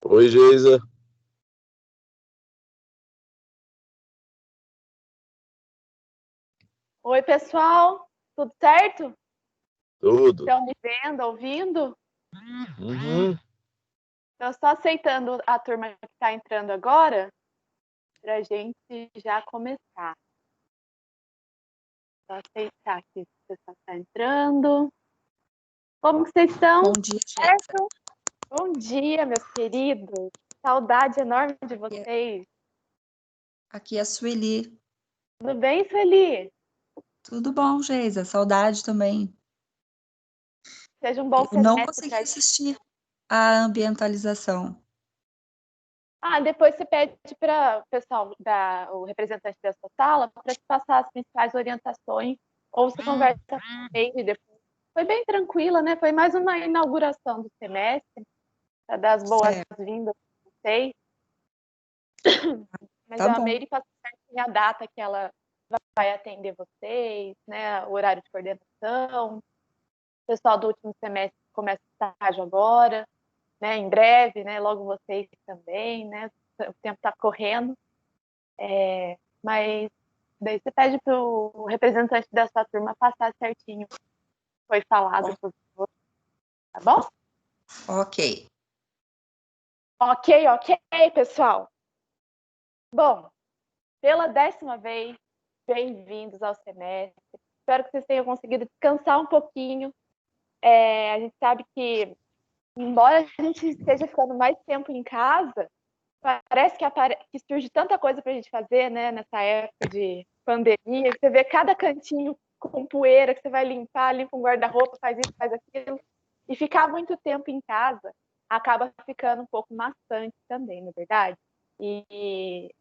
Oi, Geisa. Oi, pessoal, tudo certo? Tudo? Estão me vendo, ouvindo? Uhum. Eu só aceitando a turma que está entrando agora, para a gente já começar. Só aceitar que o pessoal está entrando. Como que vocês estão? Bom dia, Geisa. Certo? Bom dia, meus queridos. Saudade enorme de vocês. Aqui é a Sueli. Tudo bem, Sueli? Tudo bom, Geisa? Saudade também. Seja um bom Eu não semestre consegui para gente. assistir a ambientalização. Depois você pede para o pessoal, o representante da sua sala, para te passar as principais orientações, ou você conversa com ele depois. Foi bem tranquila, né? Foi mais uma inauguração do semestre, para dar as Certo, boas-vindas para vocês. Mas tá a bom. Meire passou certinho a data que ela vai atender vocês, né? O horário de coordenação. O pessoal do último semestre começa o estágio agora, né? Em breve, né? Logo vocês também, né? O tempo está correndo. Mas daí você pede para o representante da sua turma passar certinho o que foi falado por você, tá bom? Ok. Ok, pessoal. Bom, pela 10ª vez, bem-vindos ao semestre. Espero que vocês tenham conseguido descansar um pouquinho. A gente sabe que, embora a gente esteja ficando mais tempo em casa, parece que surge tanta coisa para a gente fazer, né, nessa época de pandemia. Você vê cada cantinho com poeira que você vai limpar, limpa um guarda-roupa, faz isso, faz aquilo. E ficar muito tempo em casa acaba ficando um pouco maçante também, na verdade. E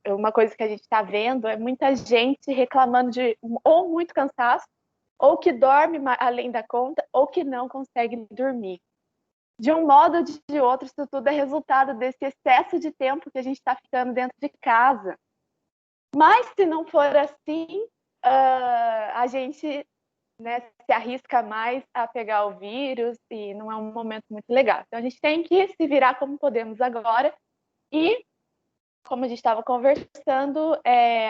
uma coisa que a gente está vendo é muita gente reclamando de ou muito cansaço, ou que dorme além da conta, ou que não consegue dormir. De um modo ou de outro, isso tudo é resultado desse excesso de tempo que a gente está ficando dentro de casa. Mas se não for assim, a gente, né, se arrisca mais a pegar o vírus e não é um momento muito legal. Então a gente tem que se virar como podemos agora e, como a gente estava conversando,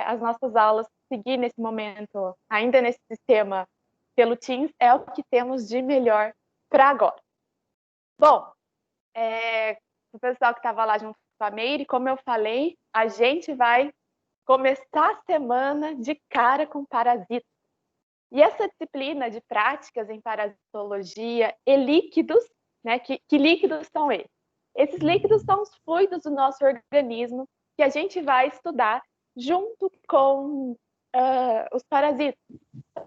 as nossas aulas seguir nesse momento, ainda nesse sistema pelo Teams, é o que temos de melhor para agora. Bom, o pessoal que estava lá junto com a Meire, como eu falei, a gente vai começar a semana de cara com parasitas. E essa disciplina de práticas em parasitologia e líquidos, né? Que líquidos são esses? Esses líquidos são os fluidos do nosso organismo que a gente vai estudar junto com os parasitas.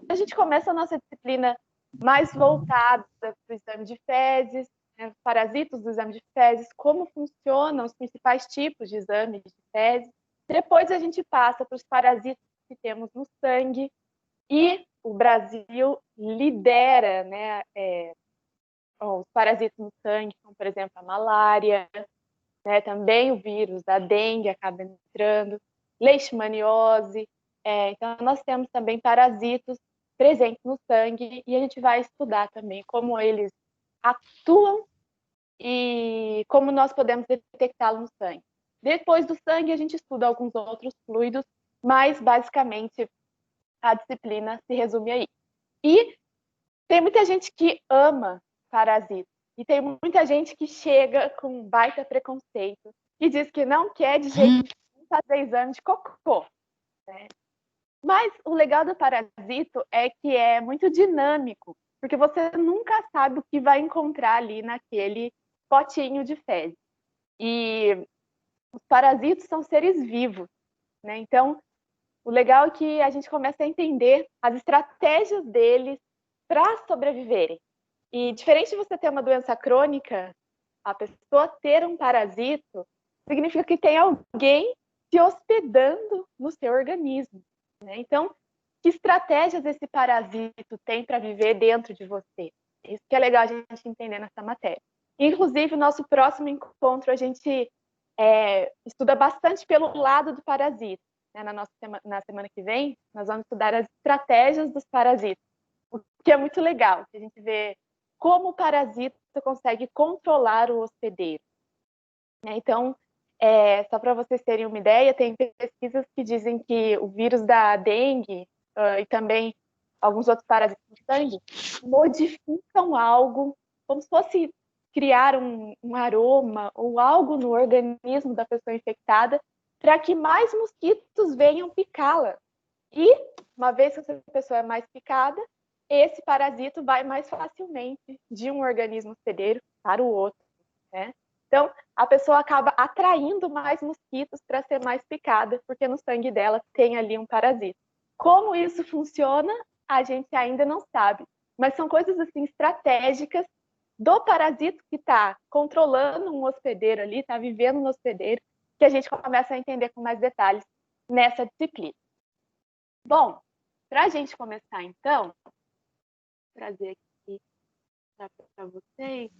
A gente começa a nossa disciplina mais voltada para o exame de fezes, né, parasitos do exame de fezes, como funcionam os principais tipos de exames de fezes. Depois a gente passa para os parasitas que temos no sangue, e o Brasil lidera, né, os parasitas no sangue, como, por exemplo, a malária, né, também o vírus da dengue acaba entrando, leishmaniose. Então, nós temos também parasitos presentes no sangue e a gente vai estudar também como eles atuam e como nós podemos detectá-los no sangue. Depois do sangue, a gente estuda alguns outros fluidos, mas basicamente a disciplina se resume aí. E tem muita gente que ama parasitas. E tem muita gente que chega com um baita preconceito e diz que não quer de jeito nenhum fazer exame de cocô. Né? Mas o legal do parasito é que é muito dinâmico, porque você nunca sabe o que vai encontrar ali naquele potinho de fezes. E os parasitos são seres vivos, né? Então, o legal é que a gente começa a entender as estratégias deles para sobreviverem. E diferente de você ter uma doença crônica, a pessoa ter um parasito significa que tem alguém se hospedando no seu organismo. Né? Então, que estratégias esse parasito tem para viver dentro de você? Isso que é legal a gente entender nessa matéria. Inclusive, o nosso próximo encontro, a gente estuda bastante pelo lado do parasita. Né? Na semana que vem, nós vamos estudar as estratégias dos parasitas, o que é muito legal, que a gente vê como o parasita consegue controlar o hospedeiro. né? Então, só para vocês terem uma ideia, tem pesquisas que dizem que o vírus da dengue e também alguns outros parasitas do sangue modificam algo, como se fosse criar um aroma ou algo no organismo da pessoa infectada para que mais mosquitos venham picá-la. E, uma vez que essa pessoa é mais picada, esse parasito vai mais facilmente de um organismo hospedeiro para o outro, né? Então, a pessoa acaba atraindo mais mosquitos para ser mais picada, porque no sangue dela tem ali um parasita. Como isso funciona, a gente ainda não sabe, mas são coisas assim estratégicas do parasito que está controlando um hospedeiro ali, está vivendo no hospedeiro, que a gente começa a entender com mais detalhes nessa disciplina. Bom, para a gente começar então, vou trazer aqui para vocês.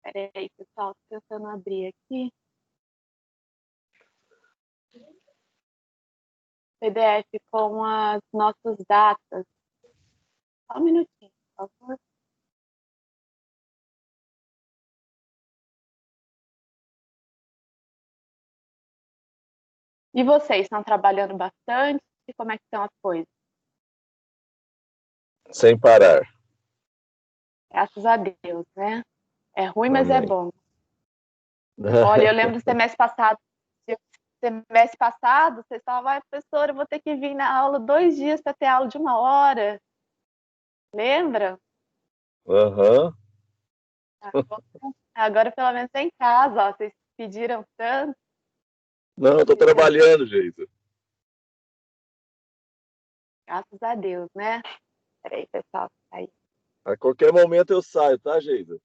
Peraí, pessoal, tô tentando abrir aqui. PDF com as nossas datas. Só um minutinho, por favor. E vocês estão trabalhando bastante? Como é que estão as coisas? Sem parar. Graças a Deus, né? É ruim, mas é Amém. bom. Olha, eu lembro do semestre passado. Vocês falavam, professora, eu vou ter que vir na aula 2 dias para ter aula de 1 hora. Lembra? Aham. Agora, pelo menos, é em casa, ó. Vocês pediram tanto. Não, eu tô trabalhando, Geisa. Graças a Deus, né? Peraí, pessoal. Aí. A qualquer momento eu saio, tá, Geisa?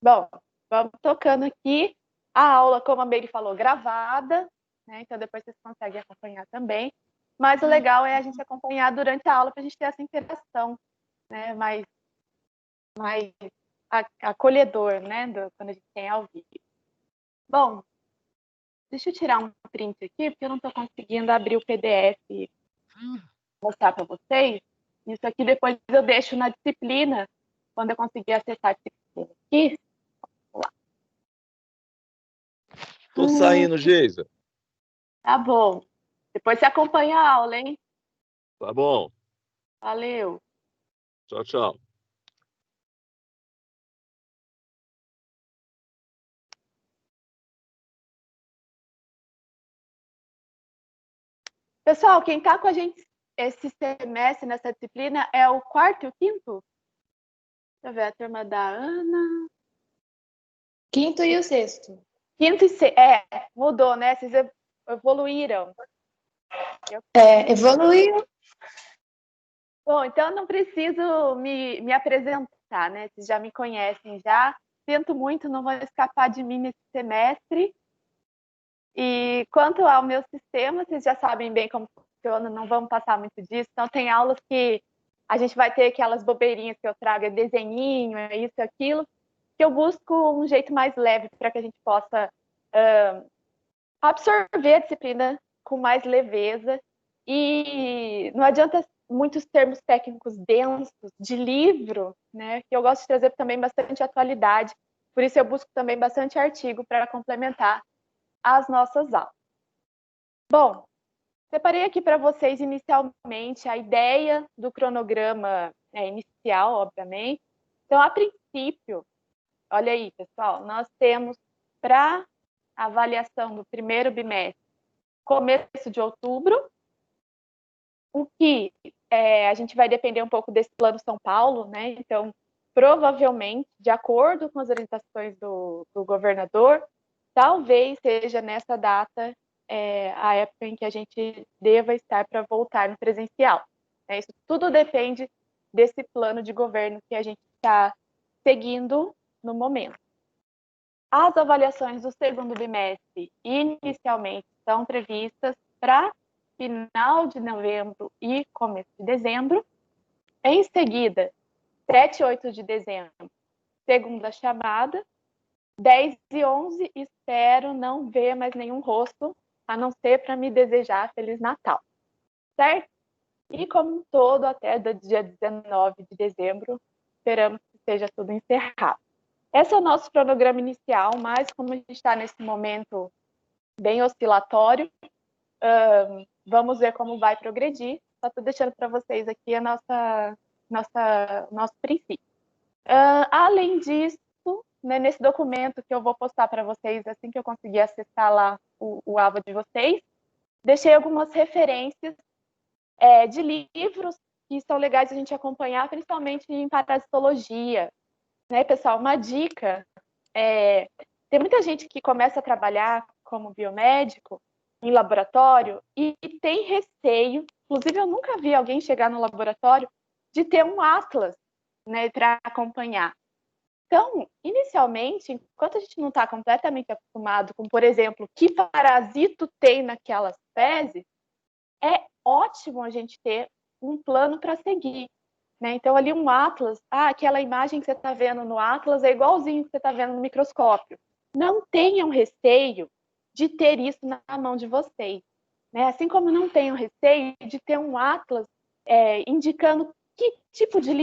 Bom, vamos tocando aqui. A aula, como a Meire falou, gravada, né? Então depois vocês conseguem acompanhar também. Mas o legal é a gente acompanhar durante a aula para a gente ter essa interação, né? Mais acolhedor, né? Quando a gente tem ao vivo. Bom, deixa eu tirar um print aqui, porque eu não estou conseguindo abrir o PDF e mostrar para vocês. Isso aqui depois eu deixo na disciplina, quando eu conseguir acessar a disciplina aqui. Tô saindo, Geisa. Tá bom. Depois você acompanha a aula, hein? Tá bom. Valeu. Tchau, tchau. Pessoal, quem está com a gente esse semestre, nessa disciplina, é o 4º e o 5º? Deixa eu ver, a turma da Ana. 5º e o 6º. 5º e 6º. Mudou, né? Vocês evoluíram. Evoluiu. Bom, então eu não preciso me apresentar, né? Vocês já me conhecem já. Sinto muito, não vão escapar de mim nesse semestre. E quanto ao meu sistema, vocês já sabem bem como funciona, não vamos passar muito disso. Então, tem aulas que a gente vai ter aquelas bobeirinhas que eu trago, é desenhinho, é isso, aquilo, que eu busco um jeito mais leve para que a gente possa absorver a disciplina com mais leveza. E não adianta muitos termos técnicos densos de livro, né? Que eu gosto de trazer também bastante atualidade. Por isso eu busco também bastante artigo para complementar as nossas aulas. Bom, separei aqui para vocês inicialmente a ideia do cronograma inicial, obviamente. Então, a princípio, olha aí, pessoal, nós temos para avaliação do primeiro bimestre, começo de outubro, o que a gente vai depender um pouco desse Plano São Paulo, né? Então, provavelmente, de acordo com as orientações do governador, talvez seja nessa data a época em que a gente deva estar para voltar no presencial. Isso tudo depende desse plano de governo que a gente está seguindo no momento. As avaliações do segundo bimestre, inicialmente, são previstas para final de novembro e começo de dezembro. Em seguida, 7 e 8 de dezembro, segunda chamada. 10 e 11, espero não ver mais nenhum rosto, a não ser para me desejar Feliz Natal, certo? e como um todo até do dia 19 de dezembro, esperamos que seja tudo encerrado. Esse é o nosso cronograma inicial, mas como a gente está nesse momento bem oscilatório, vamos ver como vai progredir. Só estou deixando para vocês aqui a nosso princípio. Além disso, né, nesse documento que eu vou postar para vocês assim que eu conseguir acessar lá o AVA de vocês, deixei algumas referências de livros que são legais a gente acompanhar, principalmente em parasitologia. Né, pessoal, uma dica, tem muita gente que começa a trabalhar como biomédico em laboratório e tem receio, inclusive eu nunca vi alguém chegar no laboratório de ter um atlas, né, para acompanhar. Então, inicialmente, enquanto a gente não está completamente acostumado com, por exemplo, que parasito tem naquelas fezes, é ótimo a gente ter um plano para seguir. Né? Então, ali um atlas, aquela imagem que você está vendo no atlas é igualzinho que você está vendo no microscópio. Não tenham receio de ter isso na mão de vocês. Né? Assim como não tenham receio de ter um atlas indicando que tipo de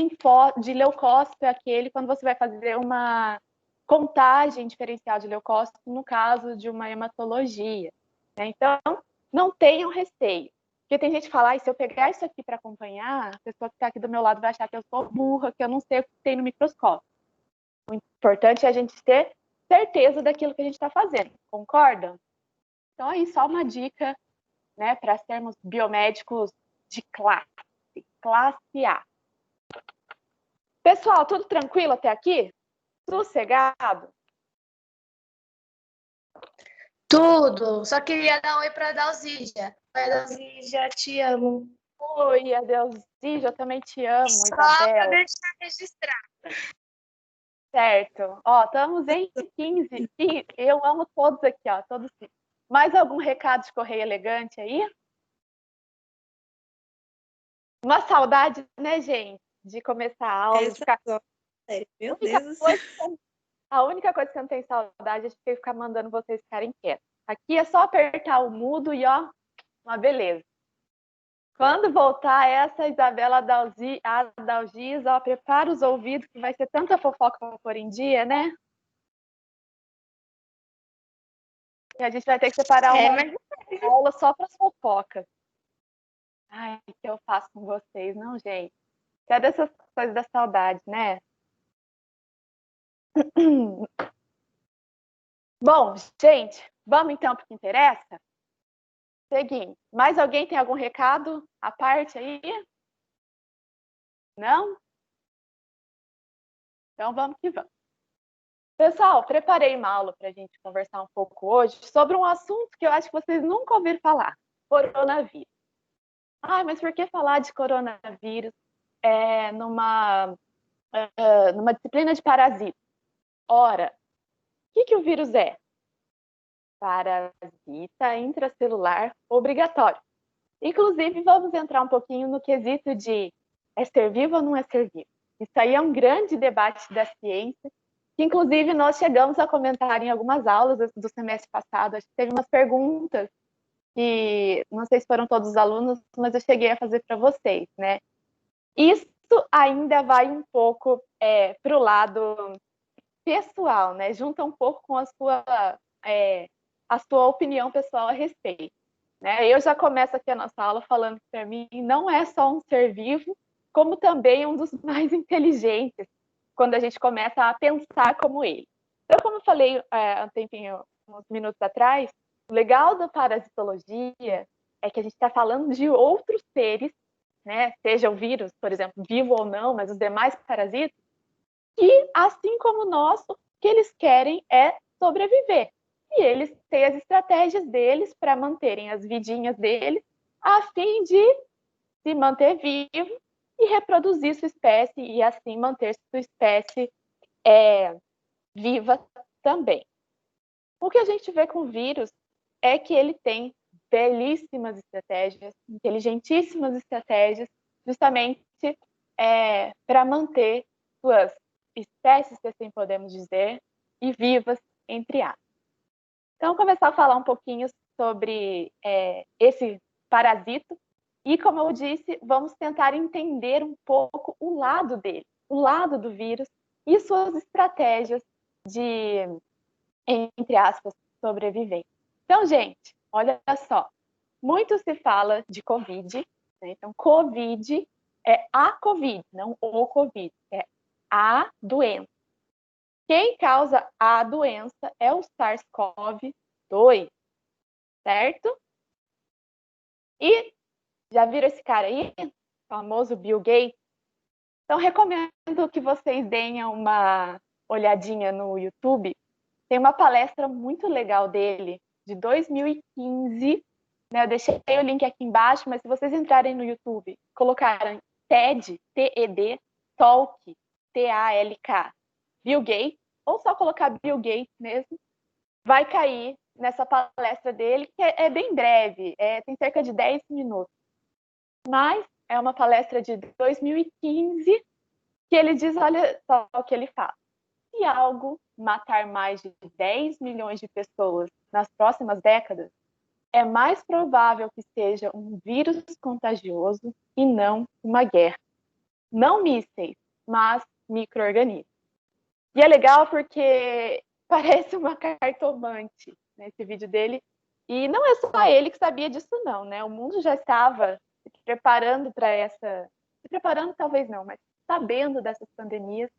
leucócito é aquele quando você vai fazer uma contagem diferencial de leucócito no caso de uma hematologia. Né? Então, não tenham receio. Porque tem gente que fala, se eu pegar isso aqui para acompanhar, a pessoa que está aqui do meu lado vai achar que eu sou burra, que eu não sei o que tem no microscópio. O importante é a gente ter certeza daquilo que a gente está fazendo, concordam? Então, aí, só uma dica, né, para sermos biomédicos de classe A. Pessoal, tudo tranquilo até aqui? Sossegado? Tudo. Só queria dar um oi para a Dalzígia. Oi, Dalzígia, te amo. Oi, Adeusinho, eu também te amo, Só para Isabela. deixar registrado. Certo. Ó, estamos em 15. E eu amo todos aqui, ó, todos. Mais algum recado de correio elegante aí? Uma saudade, né, gente, de começar a aula, de ficar... Meu Deus. A única coisa que eu não tenho saudade é de ficar mandando vocês ficarem quietos. Aqui é só apertar o mudo e, ó, uma beleza. Quando voltar essa Isabela Adalgis, ó, prepara os ouvidos, que vai ser tanta fofoca para pôr em dia, né? E a gente vai ter que separar uma aula só para as fofocas. Ai, o que eu faço com vocês? Não, gente. É dessas coisas da saudade, né? Bom, gente, vamos então para o que interessa? Seguinte, mais alguém tem algum recado à parte aí? Não? Então vamos que vamos. Pessoal, preparei uma aula para a gente conversar um pouco hoje sobre um assunto que eu acho que vocês nunca ouviram falar: coronavírus. Mas por que falar de coronavírus numa disciplina de parasita? Ora, o que o vírus é? Parasita intracelular obrigatório. Inclusive, vamos entrar um pouquinho no quesito de é ser vivo ou não é ser vivo. Isso aí é um grande debate da ciência, que inclusive nós chegamos a comentar em algumas aulas do semestre passado. Acho que teve umas perguntas que não sei se foram todos os alunos, mas eu cheguei a fazer para vocês, né? Isso ainda vai um pouco para o lado pessoal, né? Junta um pouco com a sua opinião pessoal a respeito. Né? Eu já começo aqui a nossa aula falando que, para mim, não é só um ser vivo, como também um dos mais inteligentes, quando a gente começa a pensar como ele. Então, como eu falei há um tempinho, uns minutos atrás, o legal da parasitologia é que a gente está falando de outros seres, né? Seja o vírus, por exemplo, vivo ou não, mas os demais parasitas, que, assim como nós, o que eles querem é sobreviver. E eles têm as estratégias deles para manterem as vidinhas deles, a fim de se manter vivo e reproduzir sua espécie, e assim manter sua espécie viva também. O que a gente vê com o vírus é que ele tem belíssimas estratégias, inteligentíssimas estratégias, justamente para manter suas espécies, se assim podemos dizer, e vivas, entre aspas. Então, começar a falar um pouquinho sobre esse parasito, E, como eu disse, vamos tentar entender um pouco o lado dele, o lado do vírus e suas estratégias de, entre aspas, sobrevivência. Então, gente, olha só. Muito se fala de Covid, né? Então, Covid é a Covid, não o Covid, é a doença. Quem causa a doença é o SARS-CoV-2, certo? E já viram esse cara aí? O famoso Bill Gates? Então, recomendo que vocês deem uma olhadinha no YouTube. Tem uma palestra muito legal dele, de 2015, né? Eu deixei o link aqui embaixo, mas se vocês entrarem no YouTube, colocarem TED, T-E-D, Talk, T-A-L-K, Bill Gates, ou só colocar Bill Gates mesmo, vai cair nessa palestra dele, que é bem breve, tem cerca de 10 minutos. Mas é uma palestra de 2015 que ele diz, olha só o que ele fala. Se algo matar mais de 10 milhões de pessoas nas próximas décadas, é mais provável que seja um vírus contagioso e não uma guerra. Não mísseis, mas micro-organismos. E é legal porque parece uma cartomante nesse vídeo dele. E não é só ele que sabia disso, não, né? O mundo já estava se preparando para essa... Se preparando, talvez não, mas sabendo dessas pandemias.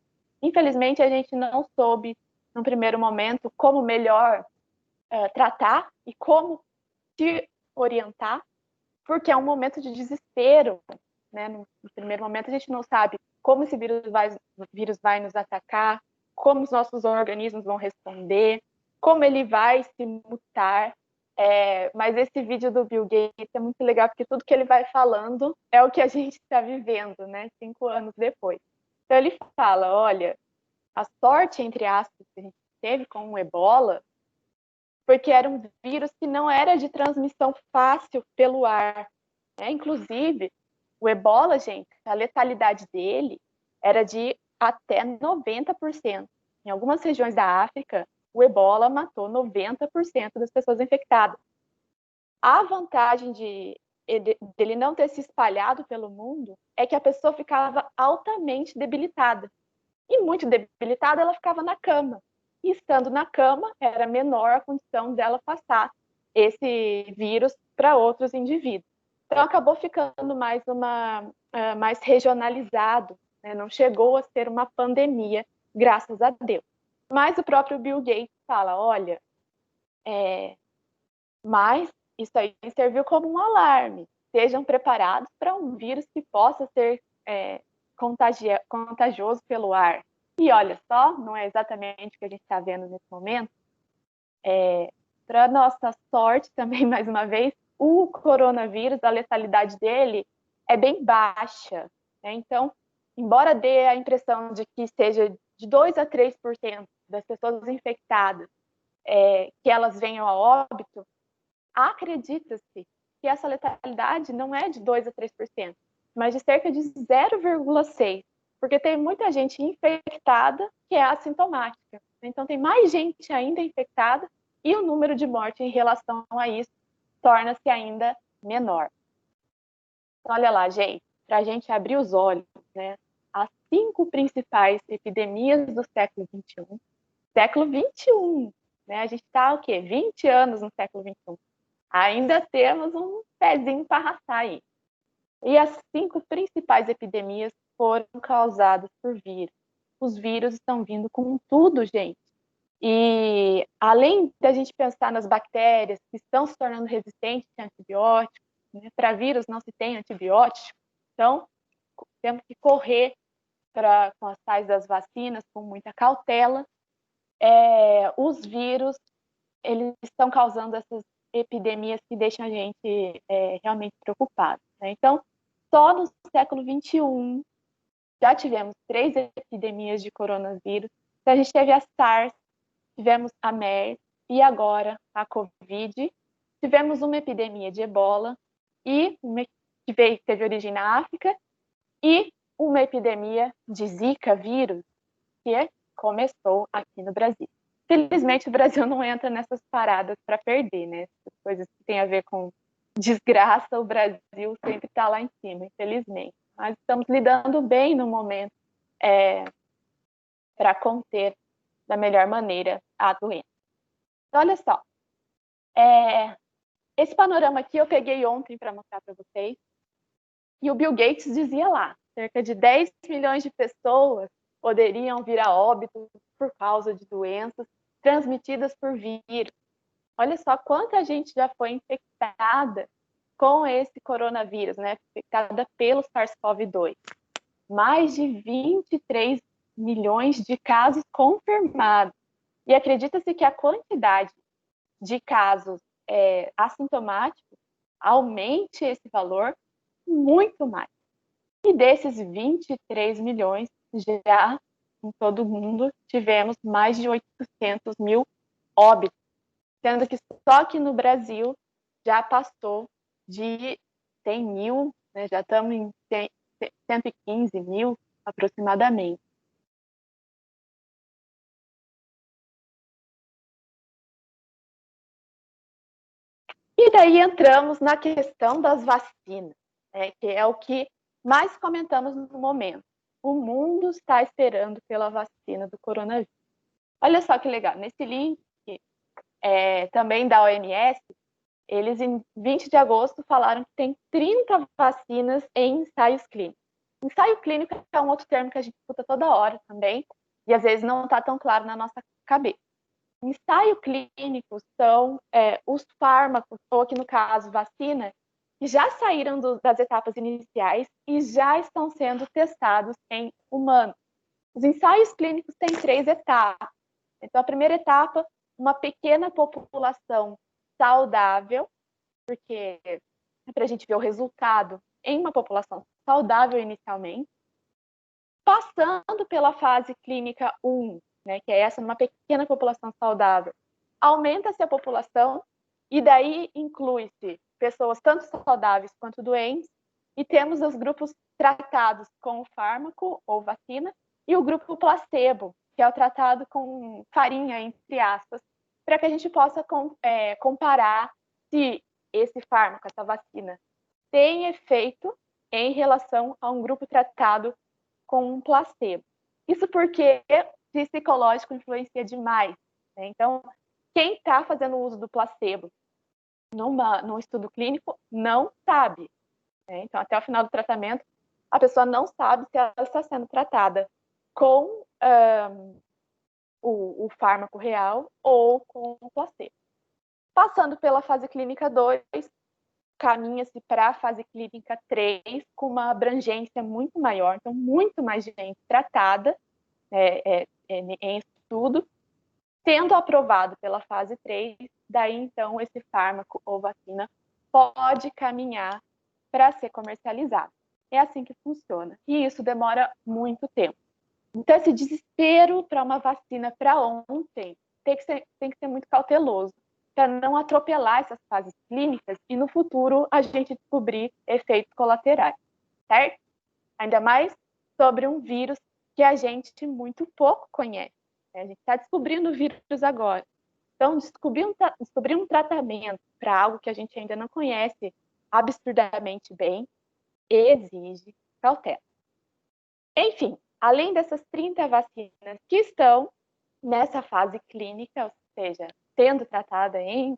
Infelizmente, a gente não soube, no primeiro momento, como melhor tratar e como se orientar, porque é um momento de desespero, né? No primeiro momento, a gente não sabe como esse vírus vai nos atacar, como os nossos organismos vão responder, como ele vai se mutar. Mas esse vídeo do Bill Gates é muito legal, porque tudo que ele vai falando é o que a gente está vivendo, né? 5 anos depois. Então, ele fala, olha, a sorte, entre aspas, que a gente teve com o Ebola, porque era um vírus que não era de transmissão fácil pelo ar, né? Inclusive, o Ebola, gente, a letalidade dele era de até 90%. Em algumas regiões da África, o Ebola matou 90% das pessoas infectadas. A vantagem dele não ter se espalhado pelo mundo é que a pessoa ficava altamente debilitada. E muito debilitada, ela ficava na cama. E estando na cama, era menor a condição dela passar esse vírus para outros indivíduos. Então, acabou ficando mais regionalizado, né? Não chegou a ser uma pandemia, graças a Deus. Mas o próprio Bill Gates fala, olha, mas isso aí serviu como um alarme. Sejam preparados para um vírus que possa ser contagioso pelo ar. E olha só, não é exatamente o que a gente está vendo nesse momento. Para nossa sorte, também, mais uma vez, o coronavírus, a letalidade dele é bem baixa, né? Então, embora dê a impressão de que seja de 2 a 3% das pessoas infectadas que elas venham a óbito, acredita-se que essa letalidade não é de 2 a 3%, mas de cerca de 0,6%, porque tem muita gente infectada que é assintomática. Então, tem mais gente ainda infectada e o número de mortes em relação a isso torna-se ainda menor. Então, olha lá, gente, para a gente abrir os olhos, né? As 5 principais epidemias do século XXI. Século XXI, né? A gente está, o quê? 20 anos no século XXI. Ainda temos um pezinho para arrastar aí. E as 5 principais epidemias foram causadas por vírus. Os vírus estão vindo com tudo, gente. E além da gente pensar nas bactérias que estão se tornando resistentes a antibióticos, né? Para vírus não se tem antibiótico, então temos que correr com as tais das vacinas com muita cautela. Os vírus, eles estão causando essas epidemias que deixam a gente realmente preocupado, né? Então, só no século XXI já tivemos 3 epidemias de coronavírus. Então, a gente teve a SARS, tivemos a MERS e agora a Covid. Tivemos uma epidemia de Ebola e uma que teve origem na África e uma epidemia de Zika vírus que começou aqui no Brasil. Felizmente, o Brasil não entra nessas paradas para perder, né? Essas coisas que têm a ver com desgraça, o Brasil sempre está lá em cima, infelizmente. Mas estamos lidando bem no momento para conter da melhor maneira a doença. Então, olha só, esse panorama aqui eu peguei ontem para mostrar para vocês, e o Bill Gates dizia lá, cerca de 10 milhões de pessoas poderiam vir a óbito por causa de doenças transmitidas por vírus. Olha só quanta gente já foi infectada com esse coronavírus, né? Infectada pelo SARS-CoV-2. Mais de 23 milhões de casos confirmados. E acredita-se que a quantidade de casos assintomáticos aumente esse valor muito mais. E desses 23 milhões, já em todo o mundo, tivemos mais de 800 mil óbitos, sendo que só aqui no Brasil já passou de 100 mil, né? Já estamos em 115 mil aproximadamente. E daí entramos na questão das vacinas, né, que é o que mais comentamos no momento. O mundo está esperando pela vacina do coronavírus. Olha só que legal, nesse link também da OMS, eles em 20 de agosto falaram que tem 30 vacinas em ensaios clínicos. Ensaio clínico é um outro termo que a gente escuta toda hora também, e às vezes não está tão claro na nossa cabeça. Ensaio clínico são os fármacos, ou aqui no caso, vacina, que já saíram das etapas iniciais e já estão sendo testados em humanos. Os ensaios clínicos têm 3 etapas. Então, a primeira etapa, uma pequena população saudável, porque é para a gente ver o resultado em uma população saudável inicialmente, passando pela fase clínica 1, né, que é essa, numa pequena população saudável, aumenta-se a população e daí inclui-se pessoas tanto saudáveis quanto doentes, e temos os grupos tratados com o fármaco ou vacina e o grupo placebo, que é o tratado com farinha, entre aspas, para que a gente possa comparar se esse fármaco, essa vacina, tem efeito em relação a um grupo tratado com um placebo. Isso porque o psicológico influencia demais, né? Então, quem está fazendo uso do placebo num estudo clínico não sabe, né? Então, até o final do tratamento, a pessoa não sabe se ela está sendo tratada com o fármaco real ou com o placebo. Passando pela fase clínica 2, caminha-se para a fase clínica 3, com uma abrangência muito maior, então muito mais gente tratada em estudo, sendo aprovado pela fase 3, daí então esse fármaco ou vacina pode caminhar para ser comercializado. É assim que funciona. E isso demora muito tempo. Então, esse desespero para uma vacina para ontem tem que ser muito cauteloso, para não atropelar essas fases clínicas e no futuro a gente descobrir efeitos colaterais, certo? Ainda mais sobre um vírus que a gente muito pouco conhece. Né? A gente está descobrindo o vírus agora. Então, descobrir um tratamento para algo que a gente ainda não conhece absurdamente bem exige cautela. Enfim, além dessas 30 vacinas que estão nessa fase clínica, ou seja, sendo tratada e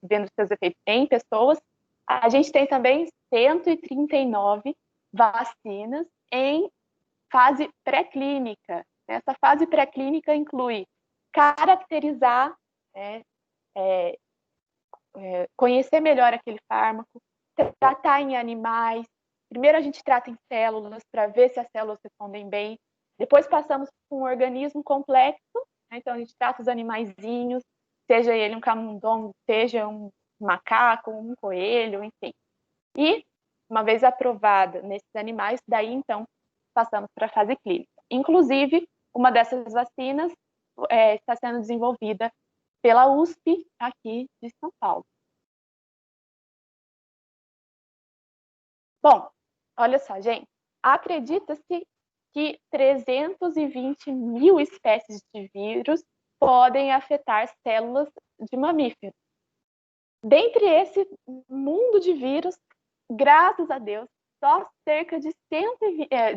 vendo seus efeitos em pessoas, a gente tem também 139 vacinas em fase pré-clínica. Essa fase pré-clínica inclui caracterizar, conhecer melhor aquele fármaco, tratar em animais. Primeiro a gente trata em células para ver se as células respondem bem. Depois passamos por um organismo complexo, né? Então a gente trata os animaizinhos, seja ele um camundongo, seja um macaco, um coelho, enfim. E, uma vez aprovada nesses animais, daí então passamos para a fase clínica. Inclusive, uma dessas vacinas está sendo desenvolvida pela USP aqui de São Paulo. Bom, olha só, gente, acredita-se que 320 mil espécies de vírus podem afetar células de mamíferos. Dentre esse mundo de vírus, graças a Deus, só cerca de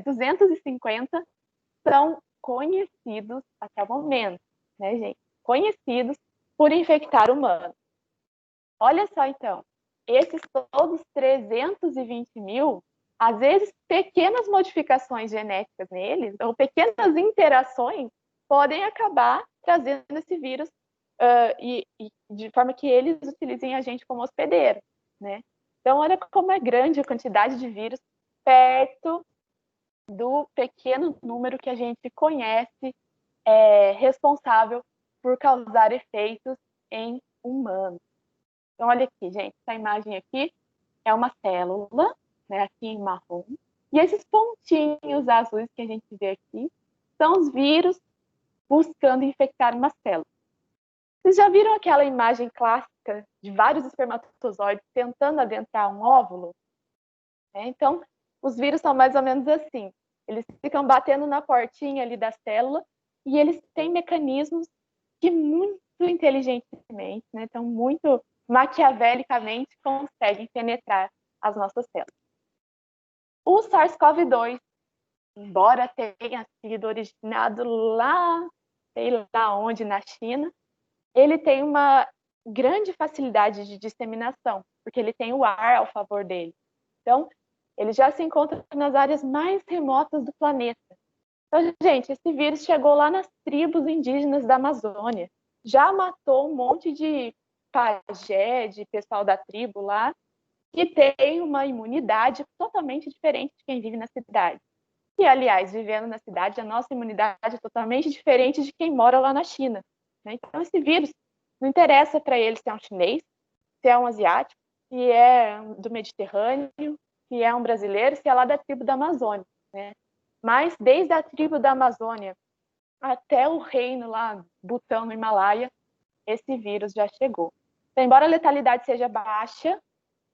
250 são conhecidos até o momento, né, gente? Conhecidos por infectar humanos. Olha só, então, esses todos 320 mil, às vezes pequenas modificações genéticas neles, ou pequenas interações, podem acabar trazendo esse vírus e de forma que eles utilizem a gente como hospedeiro, né? Então, olha como é grande a quantidade de vírus perto do pequeno número que a gente conhece responsável por causar efeitos em humanos. Então, olha aqui, gente, essa imagem aqui é uma célula, né, aqui em marrom, e esses pontinhos azuis que a gente vê aqui são os vírus buscando infectar uma célula. Vocês já viram aquela imagem clássica de vários espermatozoides tentando adentrar um óvulo? Então, os vírus são mais ou menos assim. Eles ficam batendo na portinha ali da célula e eles têm mecanismos que muito inteligentemente, né, então muito maquiavelicamente conseguem penetrar as nossas células. O SARS-CoV-2, embora tenha sido originado lá, sei lá onde, na China, ele tem uma grande facilidade de disseminação, porque ele tem o ar ao favor dele. Então, ele já se encontra nas áreas mais remotas do planeta. Então, gente, esse vírus chegou lá nas tribos indígenas da Amazônia. Já matou um monte de pajé, de pessoal da tribo lá, que tem uma imunidade totalmente diferente de quem vive na cidade. E, aliás, vivendo na cidade, a nossa imunidade é totalmente diferente de quem mora lá na China, né? Então, esse vírus não interessa para ele se é um chinês, se é um asiático, se é do Mediterrâneo, se é um brasileiro, se é lá da tribo da Amazônia, né? Mas desde a tribo da Amazônia até o reino lá, Butão, no Himalaia, esse vírus já chegou. Então, embora a letalidade seja baixa,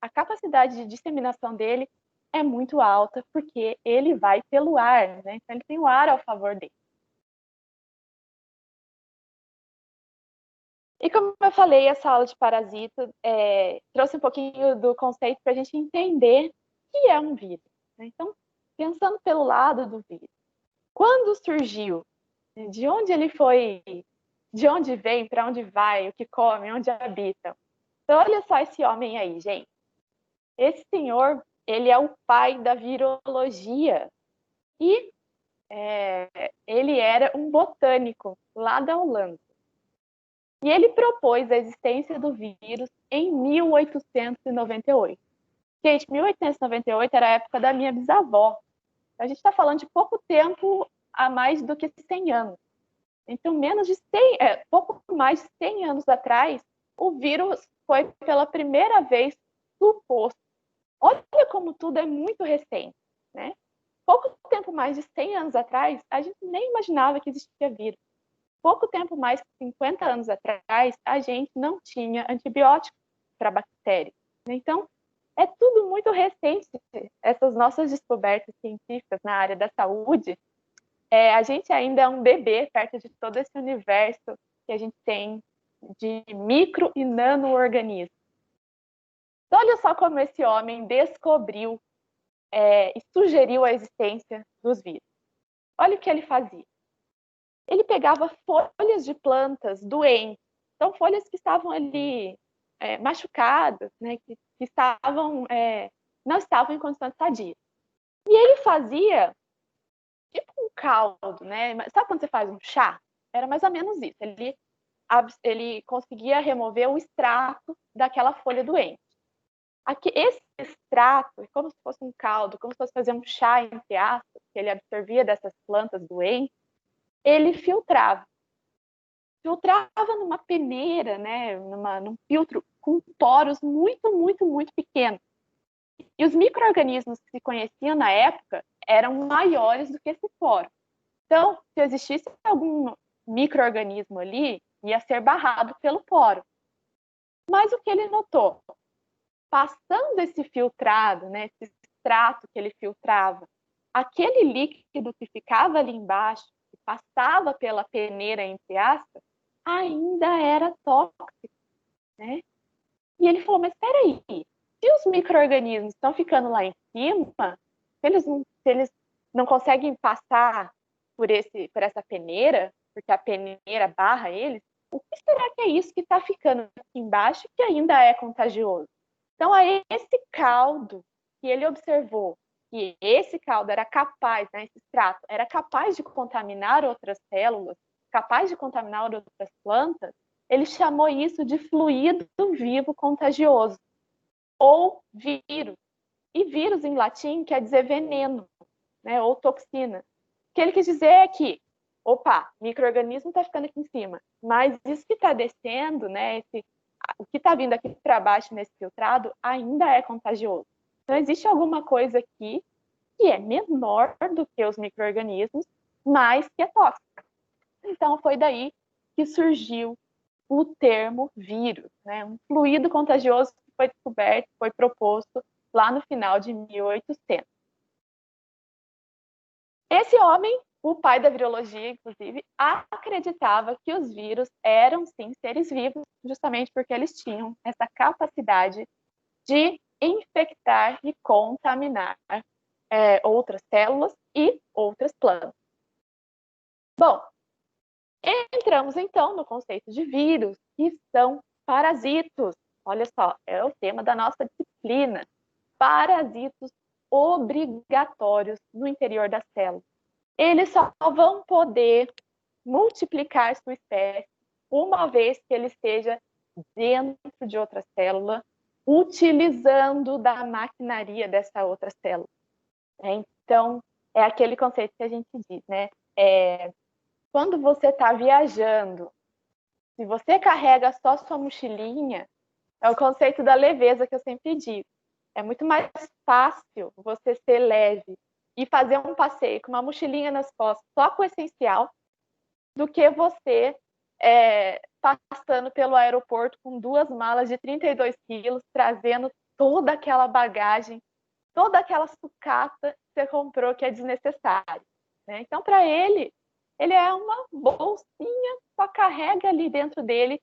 a capacidade de disseminação dele é muito alta, porque ele vai pelo ar, né? Então ele tem o ar ao favor dele. E como eu falei, essa aula de parasita trouxe um pouquinho do conceito para a gente entender o que é um vírus, né? Então, pensando pelo lado do vírus, quando surgiu, de onde ele foi, de onde vem, para onde vai, o que come, onde habita. Então, olha só esse homem aí, gente. Esse senhor, ele é o pai da virologia e ele era um botânico lá da Holanda. E ele propôs a existência do vírus em 1898. Gente, 1898 era a época da minha bisavó. A gente está falando de pouco tempo a mais do que 100 anos. Então, pouco mais de 100 anos atrás, o vírus foi pela primeira vez suposto. Olha como tudo é muito recente, né? Pouco tempo mais de 100 anos atrás, a gente nem imaginava que existia vírus. Pouco tempo mais de 50 anos atrás, a gente não tinha antibiótico para bactérias. Então, é tudo muito recente. Essas nossas descobertas científicas na área da saúde, a gente ainda é um bebê perto de todo esse universo que a gente tem de micro e nano-organismos. Então, olha só como esse homem descobriu e sugeriu a existência dos vírus. Olha o que ele fazia. Ele pegava folhas de plantas doentes, então folhas que estavam ali machucadas, né, que não estavam em condições sadias. E ele fazia tipo um caldo, né? Sabe quando você faz um chá? Era mais ou menos isso. Ele conseguia remover o extrato daquela folha doente. Esse extrato, como se fosse um caldo, como se fosse fazer um chá, entre aspas, que ele absorvia dessas plantas doentes, ele filtrava numa peneira, né, num filtro com poros muito, muito, muito pequenos. E os micro-organismos que se conheciam na época eram maiores do que esse poro. Então, se existisse algum micro-organismo ali, ia ser barrado pelo poro. Mas o que ele notou? Passando esse filtrado, né, esse extrato que ele filtrava, aquele líquido que ficava ali embaixo, que passava pela peneira, entre aspas, ainda era tóxico, né? E ele falou, mas espera aí, se os micro-organismos estão ficando lá em cima, se eles não conseguem passar por essa peneira, porque a peneira barra eles, o que será que é isso que está ficando aqui embaixo que ainda é contagioso? Então, é esse caldo que ele observou, que esse caldo era capaz, né, esse extrato, era capaz de contaminar outras células, capaz de contaminar outras plantas, ele chamou isso de fluido vivo contagioso, ou vírus. E vírus, em latim, quer dizer veneno, né, ou toxina. O que ele quis dizer é que, opa, micro-organismo está ficando aqui em cima, mas isso que está descendo, né, o que está vindo aqui para baixo nesse filtrado ainda é contagioso. Então, existe alguma coisa aqui que é menor do que os micro-organismos, mas que é tóxica. Então, foi daí que surgiu o termo vírus, né? Um fluido contagioso que foi descoberto, foi proposto lá no final de 1800. Esse homem, o pai da virologia, inclusive, acreditava que os vírus eram, sim, seres vivos, justamente porque eles tinham essa capacidade de infectar e contaminar outras células e outras plantas. Bom, entramos então no conceito de vírus, que são parasitos. Olha só, é o tema da nossa disciplina. Parasitos obrigatórios no interior da célula. Eles só vão poder multiplicar sua espécie uma vez que ele esteja dentro de outra célula, utilizando da maquinaria dessa outra célula. Então, é aquele conceito que a gente diz, né? Quando você está viajando, se você carrega só sua mochilinha, é o conceito da leveza que eu sempre digo. É muito mais fácil você ser leve e fazer um passeio com uma mochilinha nas costas, só com o essencial, do que você passando pelo aeroporto com 2 malas de 32 quilos, trazendo toda aquela bagagem, toda aquela sucata que você comprou que é desnecessária. Né? Então, para ele é uma bolsinha, só carrega ali dentro dele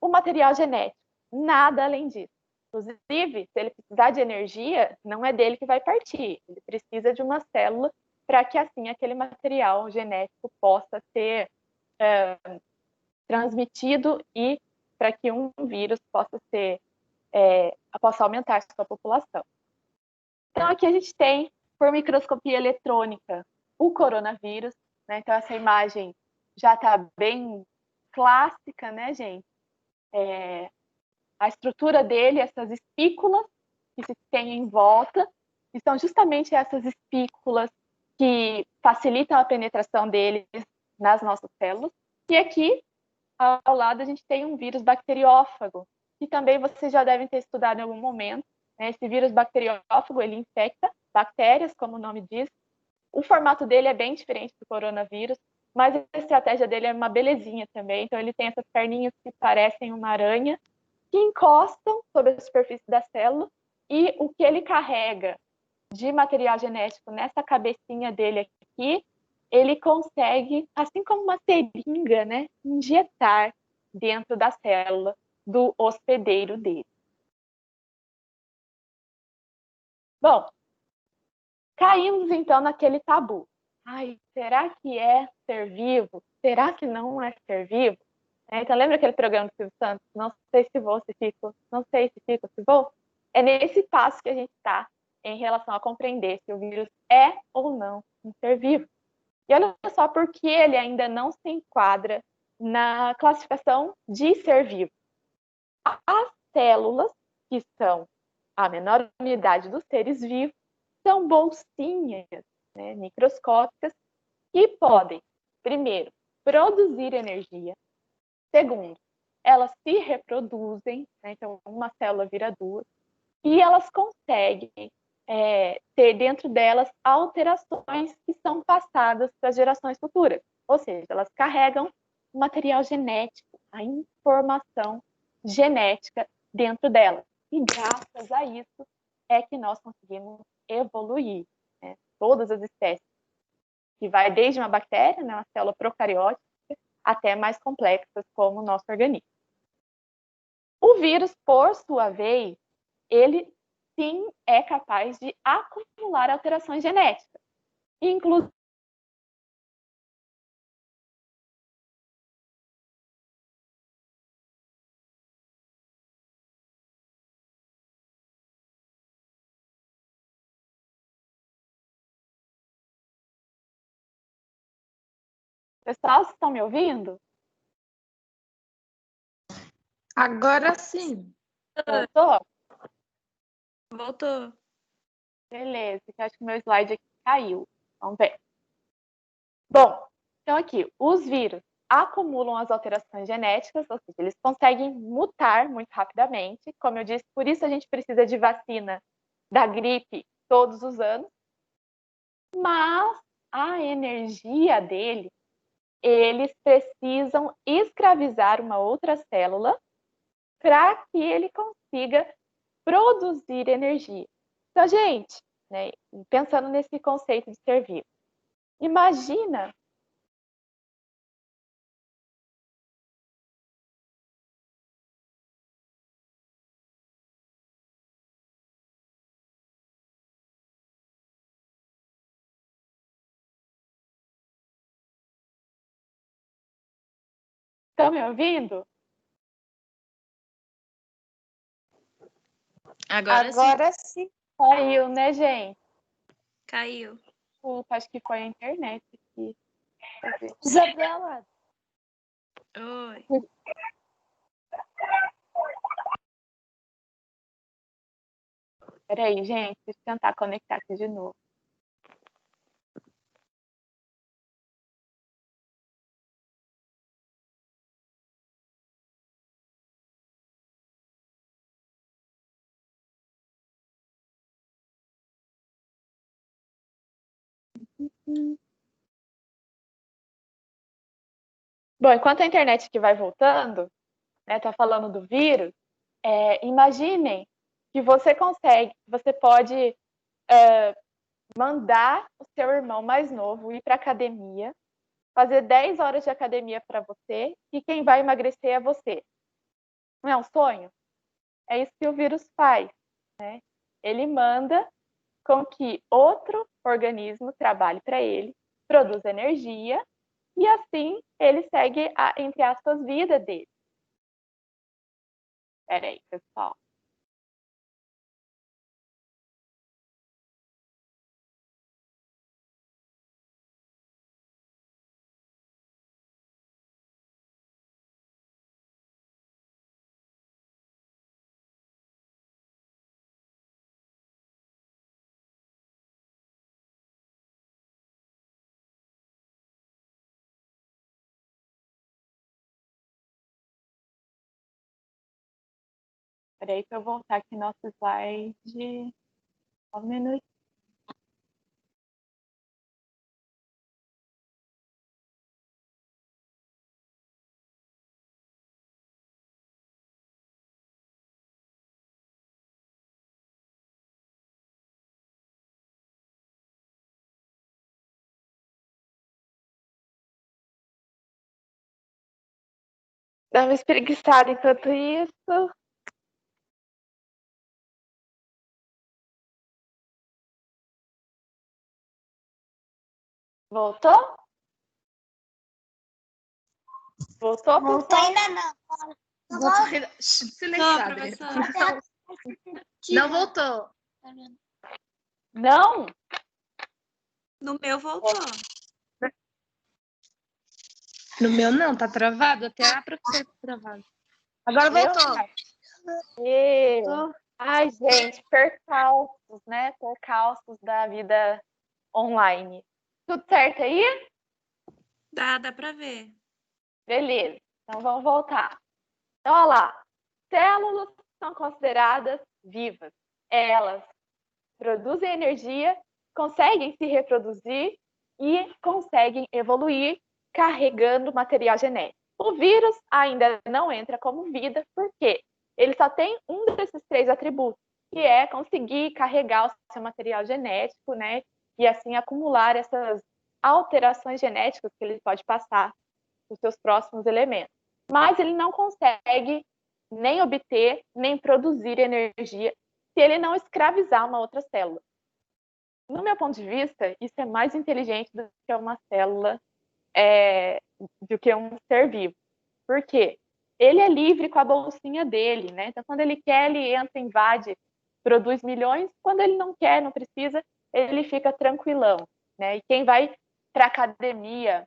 o material genético, nada além disso. Inclusive, se ele precisar de energia, não é dele que vai partir, ele precisa de uma célula para que assim aquele material genético possa ser transmitido e para que um vírus possa aumentar a sua população. Então, aqui a gente tem, por microscopia eletrônica, o coronavírus. Né? Então, essa imagem já está bem clássica, né, gente? A estrutura dele, essas espículas que se tem em volta, que são justamente essas espículas que facilitam a penetração deles nas nossas células. E aqui, ao lado, a gente tem um vírus bacteriófago, que também vocês já devem ter estudado em algum momento. Né? Esse vírus bacteriófago, ele infecta bactérias, como o nome diz. O formato dele é bem diferente do coronavírus, mas a estratégia dele é uma belezinha também. Então, ele tem essas perninhas que parecem uma aranha, que encostam sobre a superfície da célula, e o que ele carrega de material genético nessa cabecinha dele aqui, ele consegue, assim como uma seringa, né, injetar dentro da célula do hospedeiro dele. Bom, caímos então naquele tabu. Ai, será que é ser vivo? Será que não é ser vivo? Então, lembra aquele programa do Silvio Santos? Não sei se vou, se fico, não sei se fico, se vou. É nesse passo que a gente está em relação a compreender se o vírus é ou não um ser vivo. E olha só por que ele ainda não se enquadra na classificação de ser vivo. As células, que são a menor unidade dos seres vivos, são bolsinhas, né, microscópicas, que podem, primeiro, produzir energia. Segundo, elas se reproduzem, né? Então uma célula vira 2, e elas conseguem ter dentro delas alterações que são passadas para as gerações futuras. Ou seja, elas carregam o material genético, a informação genética dentro delas. E graças a isso é que nós conseguimos evoluir. Né? Todas as espécies, que vai desde uma bactéria, né, uma célula procariótica, até mais complexas como o nosso organismo. O vírus, por sua vez, ele sim é capaz de acumular alterações genéticas. Inclusive, pessoal, vocês estão me ouvindo? Agora sim. Voltou? Voltou. Beleza, que eu acho que o meu slide aqui caiu. Vamos ver. Bom, então aqui, os vírus acumulam as alterações genéticas, ou seja, eles conseguem mutar muito rapidamente. Como eu disse, por isso a gente precisa de vacina da gripe todos os anos. Mas a energia dele, eles precisam escravizar uma outra célula para que ele consiga produzir energia. Então, gente, né, pensando nesse conceito de ser vivo, imagina estão me ouvindo? Agora sim. sim. Caiu, né, gente? Caiu. Desculpa, acho que foi a internet aqui. Isabela. Oi. Peraí, gente, deixa eu tentar conectar aqui de novo. Bom, enquanto a internet aqui vai voltando, né, tá falando do vírus, imaginem que você pode mandar o seu irmão mais novo ir para academia, fazer 10 horas de academia para você e quem vai emagrecer é você. Não é um sonho? É isso que o vírus faz, né? Ele manda com que outro organismo trabalhe para ele, produza energia e assim ele segue a, entre aspas, vida dele. Peraí, pessoal. Peraí que eu voltar aqui no nosso slide. Só um minuto. Dá uma espreguiçada enquanto isso. Voltou? Voltou, Voltou pessoal? ainda não. Voltou. Silêncio, Tô, Adri. professora. Não voltou. Não? No meu voltou. No meu não, tá travado. Até a professora tá travado. Agora voltou. Ai, gente, percalços, né? Percalços da vida online. Tudo certo aí? Dá pra ver. Beleza. Então vamos voltar. Então, olha lá. Células são consideradas vivas. Elas produzem energia, conseguem se reproduzir e conseguem evoluir carregando material genético. O vírus ainda não entra como vida, por quê? Ele só tem um desses três atributos, que é conseguir carregar o seu material genético, né? E assim acumular essas alterações genéticas que ele pode passar para os seus próximos elementos. Mas ele não consegue nem obter, nem produzir energia se ele não escravizar uma outra célula. No meu ponto de vista, isso é mais inteligente do que uma célula, do que um ser vivo. Por quê? Ele é livre com a bolsinha dele, né? Então, quando ele quer, ele entra, invade, produz milhões. Quando ele não quer, não precisa, ele fica tranquilão, né? E quem vai para academia,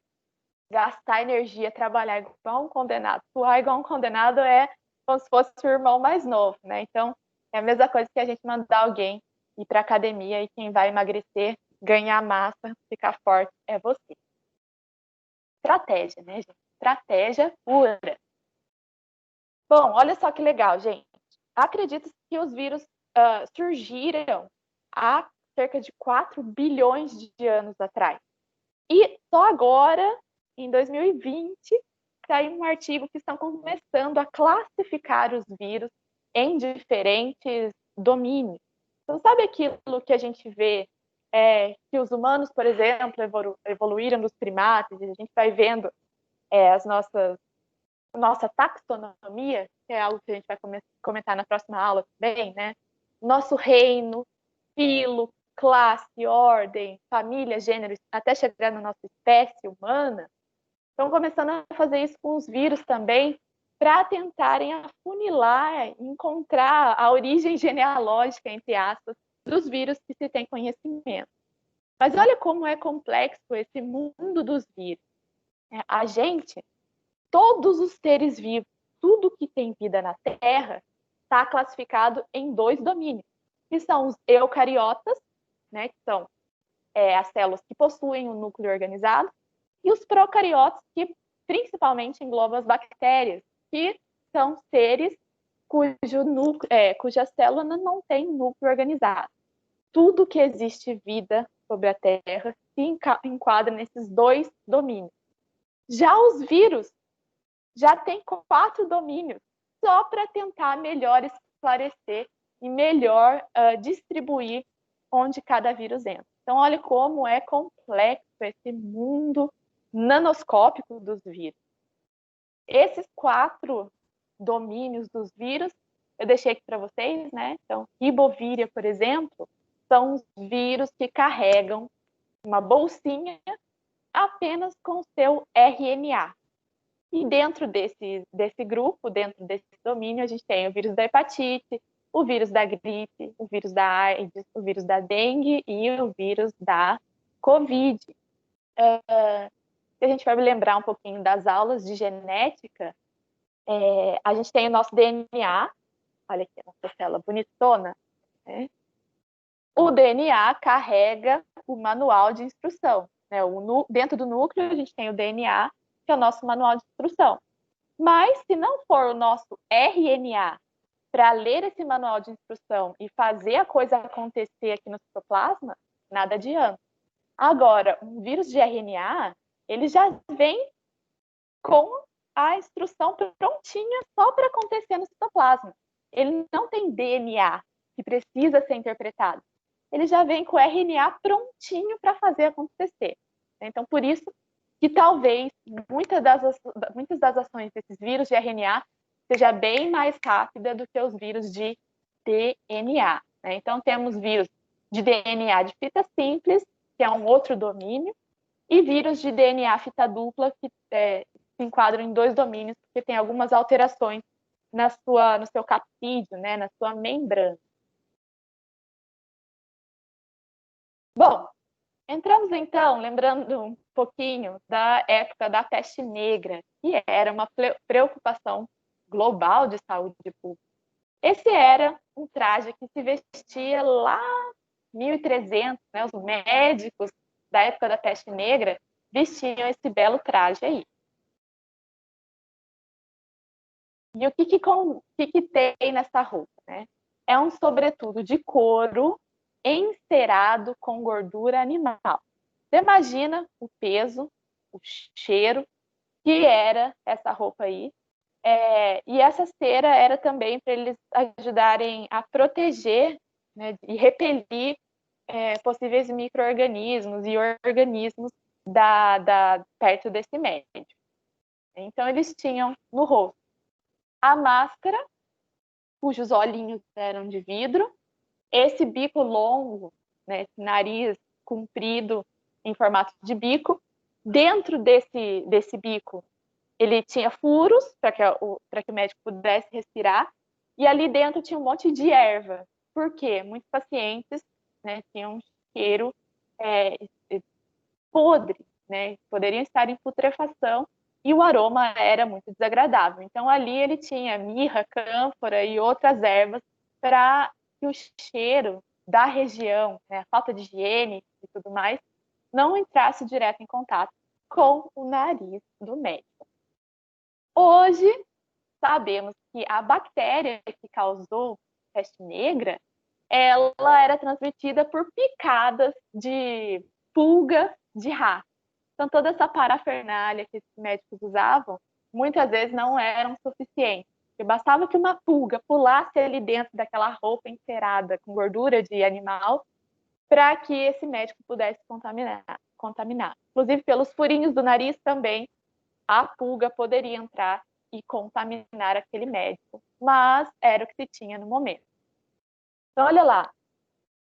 gastar energia, trabalhar igual um condenado, suar igual um condenado é como se fosse o irmão mais novo, né? Então, é a mesma coisa que a gente mandar alguém ir para academia e quem vai emagrecer, ganhar massa, ficar forte, é você. Estratégia, né, gente? Estratégia pura. Bom, olha só que legal, gente. Acredita-se que os vírus surgiram há cerca de 4 bilhões de anos atrás. E só agora, em 2020, saiu um artigo que estão começando a classificar os vírus em diferentes domínios. Então, sabe aquilo que a gente vê, que os humanos, por exemplo, evoluíram dos primatas, e a gente vai vendo nossa taxonomia, que é algo que a gente vai comentar na próxima aula também, né? Nosso reino, filo, classe, ordem, família, gênero, até chegar na nossa espécie humana, estão começando a fazer isso com os vírus também, para tentarem afunilar, encontrar a origem genealógica, entre aspas, dos vírus que se tem conhecimento. Mas olha como é complexo esse mundo dos vírus. A gente, todos os seres vivos, tudo que tem vida na Terra, está classificado em 2 domínios, que são os eucariotas, né, que são as células que possuem um núcleo organizado, e os procariotas, que principalmente englobam as bactérias, que são seres cuja célula não tem núcleo organizado. Tudo que existe vida sobre a Terra se enquadra nesses 2 domínios. Já os vírus já tem 4 domínios, só para tentar melhor esclarecer e melhor distribuir onde cada vírus entra. Então, olha como é complexo esse mundo nanoscópico dos vírus. Esses 4 domínios dos vírus, eu deixei aqui para vocês, né? Então, ribovíria, por exemplo, são os vírus que carregam uma bolsinha apenas com o seu RNA. E dentro desse grupo, dentro desse domínio, a gente tem o vírus da hepatite, o vírus da gripe, o vírus da AIDS, o vírus da dengue e o vírus da Covid. Se a gente vai lembrar um pouquinho das aulas de genética, a gente tem o nosso DNA, olha aqui a nossa célula bonitona, né? O DNA carrega o manual de instrução, né? Dentro do núcleo a gente tem o DNA, que é o nosso manual de instrução. Mas se não for o nosso RNA para ler esse manual de instrução e fazer a coisa acontecer aqui no citoplasma, nada adianta. Agora, um vírus de RNA, ele já vem com a instrução prontinha só para acontecer no citoplasma. Ele não tem DNA que precisa ser interpretado. Ele já vem com o RNA prontinho para fazer acontecer. Então, por isso que talvez muitas das ações desses vírus de RNA seja bem mais rápida do que os vírus de DNA. Né? Então, temos vírus de DNA de fita simples, que é um outro domínio, e vírus de DNA fita dupla, que se enquadram em 2 domínios, porque tem algumas alterações no seu capsídeo, né? Na sua membrana. Bom, entramos então, lembrando um pouquinho da época da peste negra, que era uma preocupação global de saúde pública. Esse era um traje que se vestia lá em 1300, né? Os médicos da época da peste negra vestiam esse belo traje aí. E o que tem nessa roupa, né? É um sobretudo de couro encerado com gordura animal. Você imagina o peso, o cheiro que era essa roupa aí. E essa cera era também para eles ajudarem a proteger, né, e repelir possíveis micro-organismos e organismos perto desse médico. Então, eles tinham no rosto a máscara, cujos olhinhos eram de vidro, esse bico longo, né, esse nariz comprido em formato de bico. Dentro desse bico, ele tinha furos para que o médico pudesse respirar, e ali dentro tinha um monte de erva. Por quê? Muitos pacientes, né, tinham um cheiro podre, né, poderiam estar em putrefação, e o aroma era muito desagradável. Então, ali ele tinha mirra, cânfora e outras ervas para que o cheiro da região, né, a falta de higiene e tudo mais, não entrasse direto em contato com o nariz do médico. Hoje, sabemos que a bactéria que causou peste negra, ela era transmitida por picadas de pulga de rato. Então, toda essa parafernália que esses médicos usavam, muitas vezes não eram suficientes. Porque bastava que uma pulga pulasse ali dentro daquela roupa encerada com gordura de animal para que esse médico pudesse contaminar. Inclusive, pelos furinhos do nariz também, a pulga poderia entrar e contaminar aquele médico. Mas era o que se tinha no momento. Então, olha lá,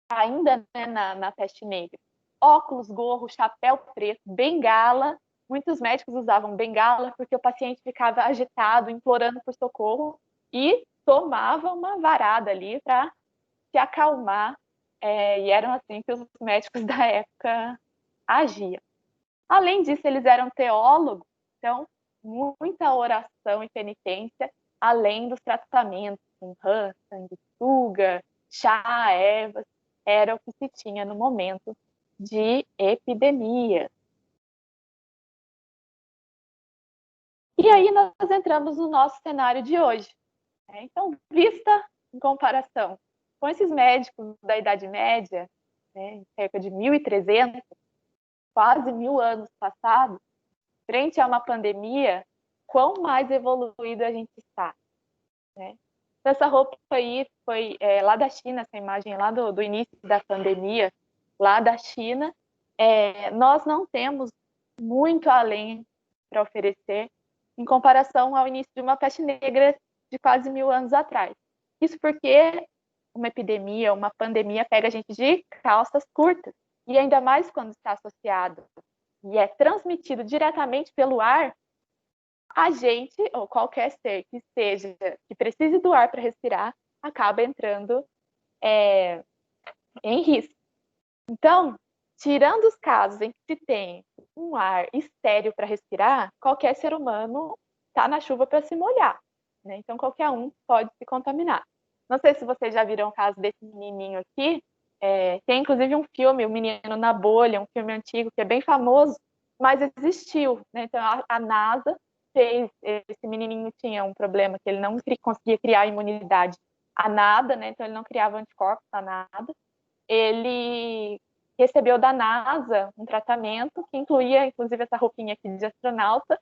ainda, né, na peste negra, óculos, gorro, chapéu preto, bengala. Muitos médicos usavam bengala porque o paciente ficava agitado, implorando por socorro, e tomava uma varada ali para se acalmar. E eram assim que os médicos da época agiam. Além disso, eles eram teólogos, então muita oração e penitência, além dos tratamentos com rã, sanguessuga, chá, ervas, era o que se tinha no momento de epidemia. E aí nós entramos no nosso cenário de hoje. Então, vista em comparação com esses médicos da Idade Média, né, cerca de 1300, quase 1000 anos passados, frente a uma pandemia, quão mais evoluído a gente está, né? Essa roupa aí foi lá da China, essa imagem lá do início da pandemia, lá da China. Nós não temos muito além para oferecer em comparação ao início de uma peste negra de quase 1000 anos atrás. Isso porque uma epidemia, uma pandemia pega a gente de calças curtas, e ainda mais quando está associado e é transmitido diretamente pelo ar, a gente, ou qualquer ser que precise do ar para respirar, acaba entrando em risco. Então, tirando os casos em que se tem um ar estéril para respirar, qualquer ser humano está na chuva para se molhar, né? Então, qualquer um pode se contaminar. Não sei se vocês já viram o caso desse menininho aqui. Tem, inclusive, um filme, O Menino na Bolha, um filme antigo que é bem famoso, mas existiu, né? Então, a NASA fez, esse menininho tinha um problema que ele não conseguia criar imunidade a nada, né? Então, ele não criava anticorpos a nada. Ele recebeu da NASA um tratamento que incluía, inclusive, essa roupinha aqui de astronauta,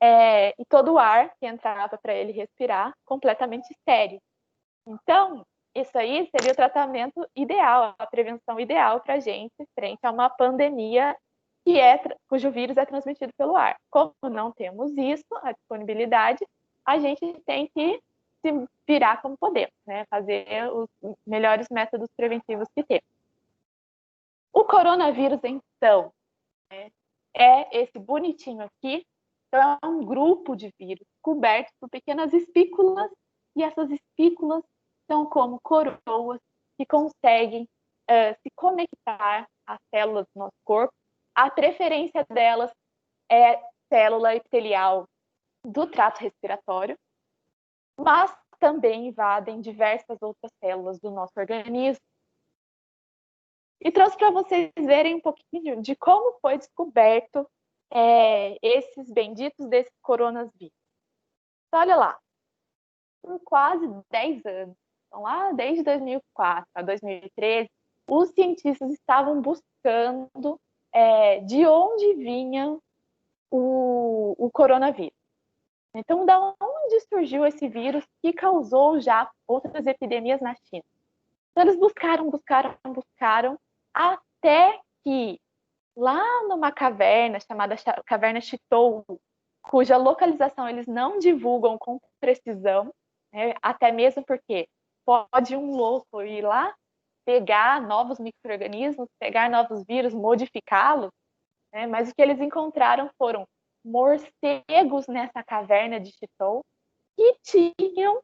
e todo o ar que entrava para ele respirar, completamente estéril. Então, isso aí seria o tratamento ideal, a prevenção ideal para a gente frente a uma pandemia cujo vírus é transmitido pelo ar. Como não temos isso, a disponibilidade, a gente tem que se virar como podemos, né? Fazer os melhores métodos preventivos que temos. O coronavírus, então, é esse bonitinho aqui. Então, é um grupo de vírus cobertos por pequenas espículas, e essas espículas são como coroas que conseguem se conectar às células do nosso corpo. A preferência delas é célula epitelial do trato respiratório, mas também invadem diversas outras células do nosso organismo. E trouxe para vocês verem um pouquinho de como foi descoberto esses benditos desses coronavírus. Então, olha lá, por quase 10 anos, então lá desde 2004 a 2013, os cientistas estavam buscando de onde vinha o coronavírus. Então, da onde surgiu esse vírus que causou já outras epidemias na China? Então, eles buscaram, até que lá numa caverna chamada Caverna Chittou, cuja localização eles não divulgam com precisão, né? Até mesmo porque pode um louco ir lá, pegar novos micro-organismos, pegar novos vírus, modificá-los, né? Mas o que eles encontraram foram morcegos nessa caverna de Chitão que tinham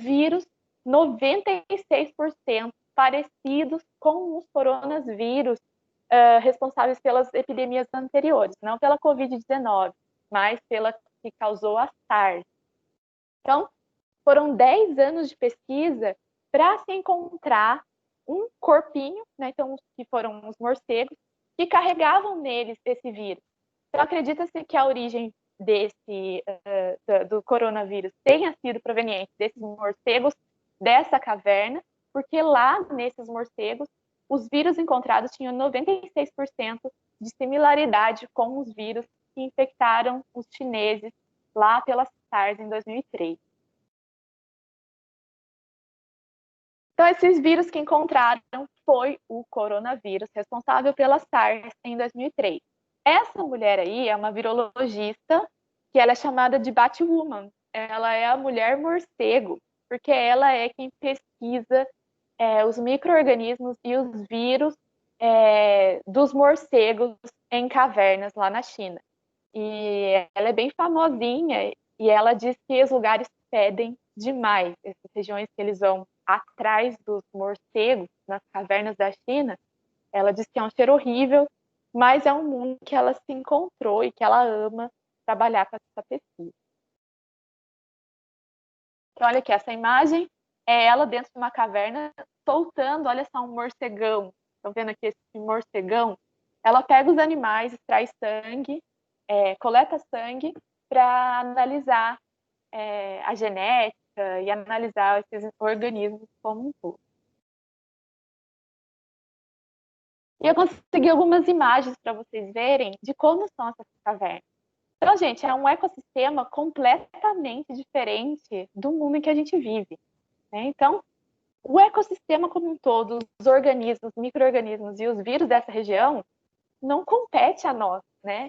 vírus 96% parecidos com os coronavírus responsáveis pelas epidemias anteriores, não pela Covid-19, mas pela que causou a SARS. Então, foram 10 anos de pesquisa para se encontrar um corpinho, né, então, que foram os morcegos, que carregavam neles esse vírus. Então, acredita-se que a origem do coronavírus tenha sido proveniente desses morcegos dessa caverna, porque lá nesses morcegos, os vírus encontrados tinham 96% de similaridade com os vírus que infectaram os chineses lá pela SARS em 2003. Então, esses vírus que encontraram foi o coronavírus responsável pela SARS em 2003. Essa mulher aí é uma virologista que ela é chamada de Batwoman. Ela é a mulher morcego, porque ela é quem pesquisa os micro-organismos e os vírus dos morcegos em cavernas lá na China. E ela é bem famosinha e ela diz que os lugares fedem demais. Essas regiões que eles vão atrás dos morcegos, nas cavernas da China, ela diz que é um cheiro horrível, mas é um mundo que ela se encontrou e que ela ama trabalhar com essa pesquisa. Então, olha aqui, essa imagem é ela dentro de uma caverna soltando, olha só, um morcegão. Estão vendo aqui esse morcegão? Ela pega os animais, extrai sangue, coleta sangue para analisar a genética e analisar esses organismos como um todo. E eu consegui algumas imagens para vocês verem de como são essas cavernas. Então, gente, é um ecossistema completamente diferente do mundo em que a gente vive, né? Então, o ecossistema como um todo, os organismos, micro-organismos e os vírus dessa região não compete a nós, né?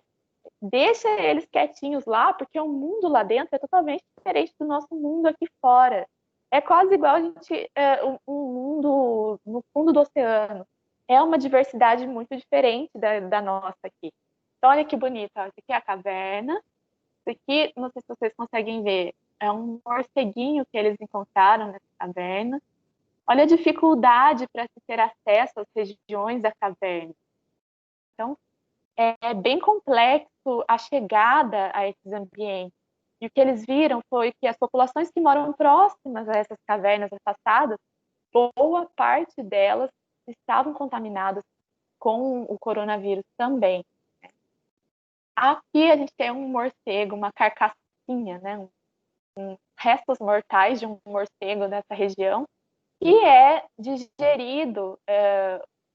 Deixa eles quietinhos lá, porque o mundo lá dentro é totalmente diferente do nosso mundo aqui fora. É quase igual a gente, um mundo no fundo do oceano. É uma diversidade muito diferente da nossa aqui. Então, olha que bonito, ó. Esse aqui é a caverna. Esse aqui, não sei se vocês conseguem ver, é um morceguinho que eles encontraram nessa caverna. Olha a dificuldade para se ter acesso às regiões da caverna. Então, é bem complexo a chegada a esses ambientes. E o que eles viram foi que as populações que moram próximas a essas cavernas afastadas, boa parte delas estavam contaminadas com o coronavírus também. Aqui a gente tem um morcego, uma carcassinha, né? Restos mortais de um morcego nessa região, e é digerido,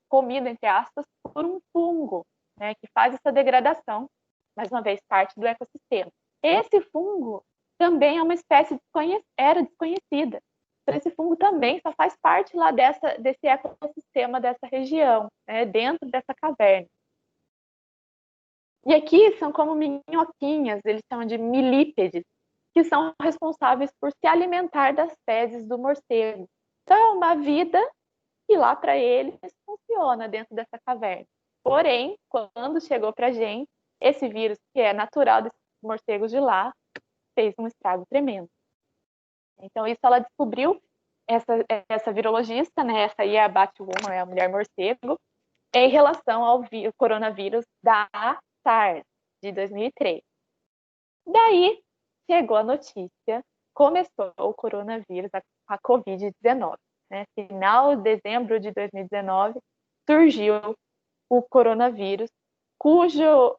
comido, entre aspas, por um fungo, né, que faz essa degradação, mais uma vez, parte do ecossistema. Esse fungo também é uma espécie era desconhecida. Então, esse fungo também só faz parte lá desse ecossistema dessa região, né, dentro dessa caverna. E aqui são como minhoquinhas, eles chamam de milípedes, que são responsáveis por se alimentar das fezes do morcego. Então, é uma vida que lá para eles funciona dentro dessa caverna. Porém, quando chegou para a gente, esse vírus, que é natural desses morcegos de lá, fez um estrago tremendo. Então, isso ela descobriu, essa virologista, né, essa aí é a Batwoman, é a mulher morcego, em relação ao coronavírus da SARS, de 2003. Daí, chegou a notícia, começou o coronavírus, a Covid-19. Né? Final de dezembro de 2019, surgiu o coronavírus, cujo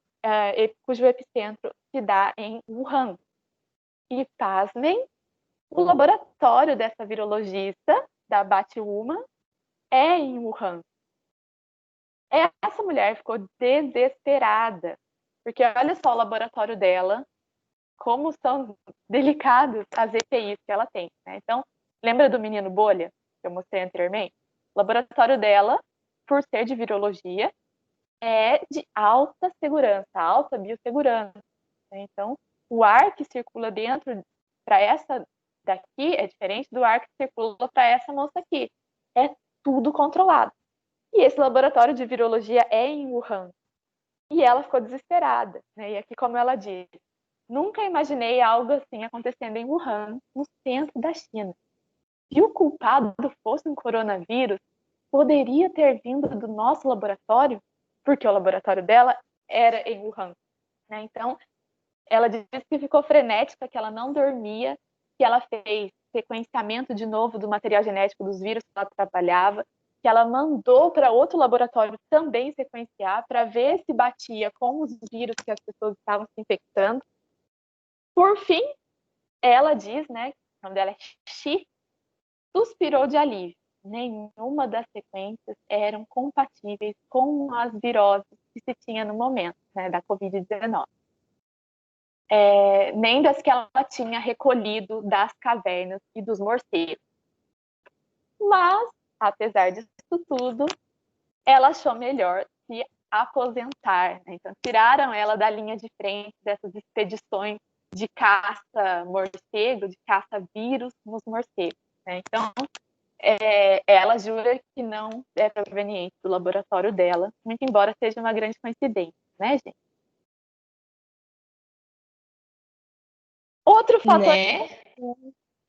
epicentro se dá em Wuhan. E, pasmem, o laboratório dessa virologista, da Batwoman, é em Wuhan. Essa mulher ficou desesperada, porque olha só o laboratório dela, como são delicados as EPIs que ela tem. Né? Então, lembra do menino bolha, que eu mostrei anteriormente? O laboratório dela, por ser de virologia, é de alta segurança, alta biossegurança. né? Então, o ar que circula dentro para essa daqui é diferente do ar que circula para essa moça aqui. É tudo controlado. E esse laboratório de virologia é em Wuhan. E ela ficou desesperada, né? E aqui, como ela diz, nunca imaginei algo assim acontecendo em Wuhan, no centro da China. Se o culpado fosse um coronavírus, poderia ter vindo do nosso laboratório, porque o laboratório dela era em Wuhan, né? Então, ela disse que ficou frenética, que ela não dormia, que ela fez sequenciamento de novo do material genético dos vírus que ela trabalhava, que ela mandou para outro laboratório também sequenciar para ver se batia com os vírus que as pessoas estavam se infectando. Por fim, ela diz, né, o nome dela é Xi, suspirou de alívio. Nenhuma das sequências eram compatíveis com as viroses que se tinha no momento, né, da Covid-19. Nem das que ela tinha recolhido das cavernas e dos morcegos. Mas, apesar disso tudo, ela achou melhor se aposentar, né? Então, tiraram ela da linha de frente dessas expedições de caça morcego, de caça vírus nos morcegos, né? Então, ela jura que não é proveniente do laboratório dela, muito embora seja uma grande coincidência, né, gente? Outro fator... Né?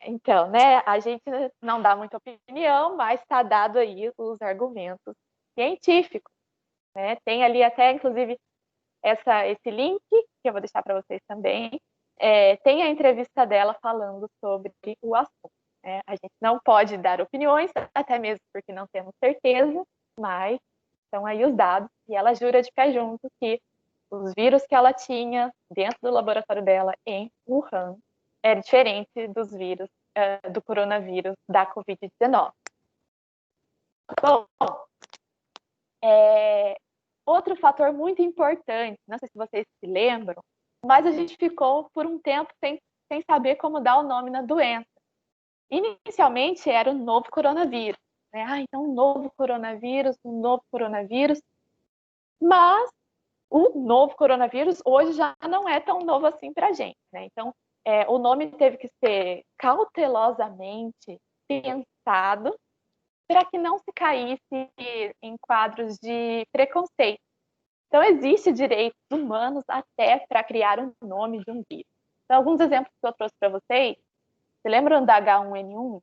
Então, né, a gente não dá muita opinião, mas está dado aí os argumentos científicos, né? Tem ali até, inclusive, esse link, que eu vou deixar para vocês também, tem a entrevista dela falando sobre o assunto, né? A gente não pode dar opiniões, até mesmo porque não temos certeza, mas estão aí os dados, e ela jura de pé junto que os vírus que ela tinha dentro do laboratório dela em Wuhan era diferente dos vírus do coronavírus da Covid-19. Bom, outro fator muito importante, não sei se vocês se lembram, mas a gente ficou por um tempo sem saber como dar o nome na doença. Inicialmente era o novo coronavírus, né? Então um novo coronavírus, mas o novo coronavírus hoje já não é tão novo assim para a gente, né? Então, o nome teve que ser cautelosamente pensado para que não se caísse em quadros de preconceito. Então, existe direitos humanos até para criar um nome de um vírus. Então, alguns exemplos que eu trouxe para vocês, você lembram da H1N1?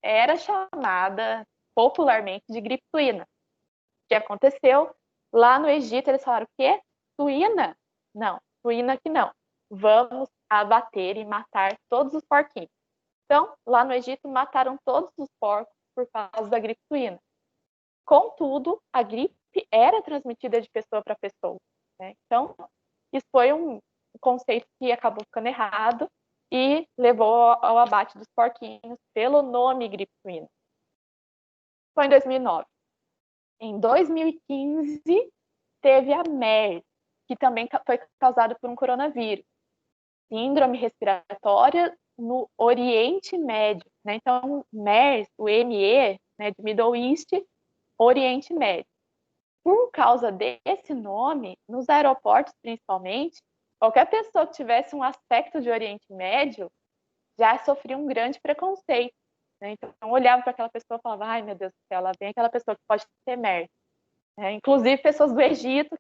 Era chamada popularmente de gripe suína. O que aconteceu? Lá no Egito, eles falaram o quê? Suína? Não, suína que não. Vamos abater e matar todos os porquinhos. Então, lá no Egito, mataram todos os porcos por causa da gripe suína. Contudo, a gripe era transmitida de pessoa para pessoa, né? Então, isso foi um conceito que acabou ficando errado e levou ao abate dos porquinhos pelo nome gripe suína. Foi em 2009. Em 2015, teve a MERS, que também foi causada por um coronavírus. Síndrome respiratória no Oriente Médio, né? Então, MERS, o ME, né, de Middle East, Oriente Médio. Por causa desse nome, nos aeroportos principalmente, qualquer pessoa que tivesse um aspecto de Oriente Médio já sofria um grande preconceito, né? Então, eu olhava para aquela pessoa e falava, ai, meu Deus do céu, lá vem aquela pessoa que pode ter MERS. Inclusive pessoas do Egito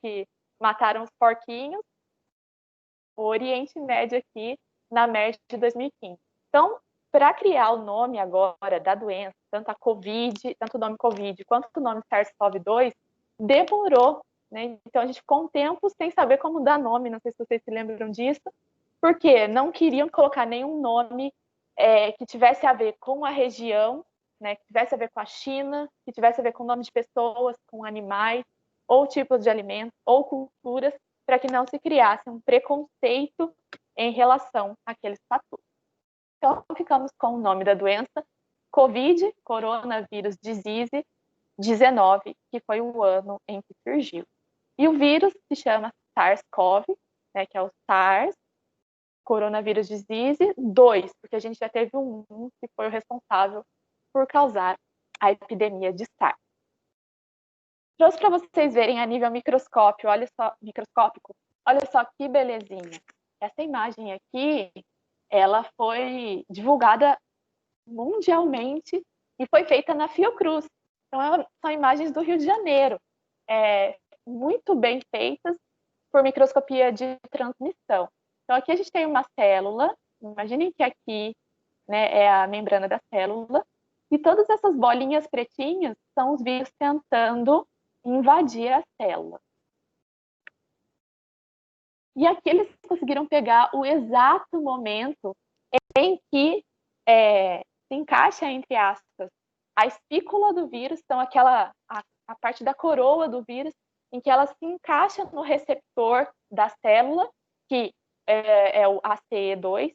que mataram os porquinhos, o Oriente Médio aqui na MERS de 2015. Então, para criar o nome agora da doença, tanto o nome Covid quanto o nome SARS-CoV-2, demorou, né? Então a gente ficou um tempo sem saber como dar nome, não sei se vocês se lembram disso, porque não queriam colocar nenhum nome que tivesse a ver com a região, né, que tivesse a ver com a China, que tivesse a ver com o nome de pessoas, com animais, ou tipos de alimentos, ou culturas, para que não se criasse um preconceito em relação àqueles fatores. Então, ficamos com o nome da doença, Covid, Coronavírus Disease 19, que foi o ano em que surgiu. E o vírus se chama SARS-CoV, né, que é o SARS, Coronavírus Disease 2, porque a gente já teve um que foi o responsável por causar a epidemia de SARS. Trouxe para vocês verem a nível microscópico, olha só, Olha só que belezinha. Essa imagem aqui, ela foi divulgada mundialmente e foi feita na Fiocruz. Então, são imagens do Rio de Janeiro, muito bem feitas por microscopia de transmissão. Então, aqui a gente tem uma célula, imaginem que aqui, né, é a membrana da célula, e todas essas bolinhas pretinhas são os vírus tentando invadir a célula. E aqui eles conseguiram pegar o exato momento em que se encaixa, entre aspas, a espícula do vírus, então a parte da coroa do vírus, em que ela se encaixa no receptor da célula, que é o ACE2,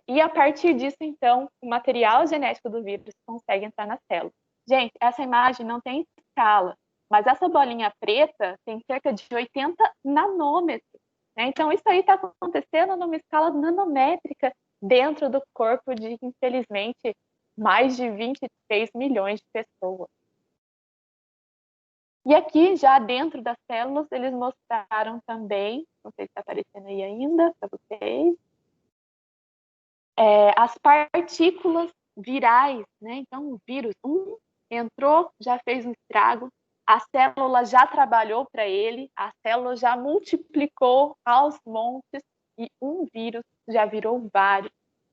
e a partir disso, então, o material genético do vírus consegue entrar na célula. Gente, essa imagem não tem escala, mas essa bolinha preta tem cerca de 80 nanômetros. Né? Então, isso aí está acontecendo numa escala nanométrica dentro do corpo de, infelizmente, mais de 23 milhões de pessoas. E aqui, já dentro das células, eles mostraram também, não sei se está aparecendo aí ainda para vocês, as partículas virais, né? Então, o vírus entrou, já fez um estrago, a célula já trabalhou para ele, a célula já multiplicou aos montes e um vírus já virou vários.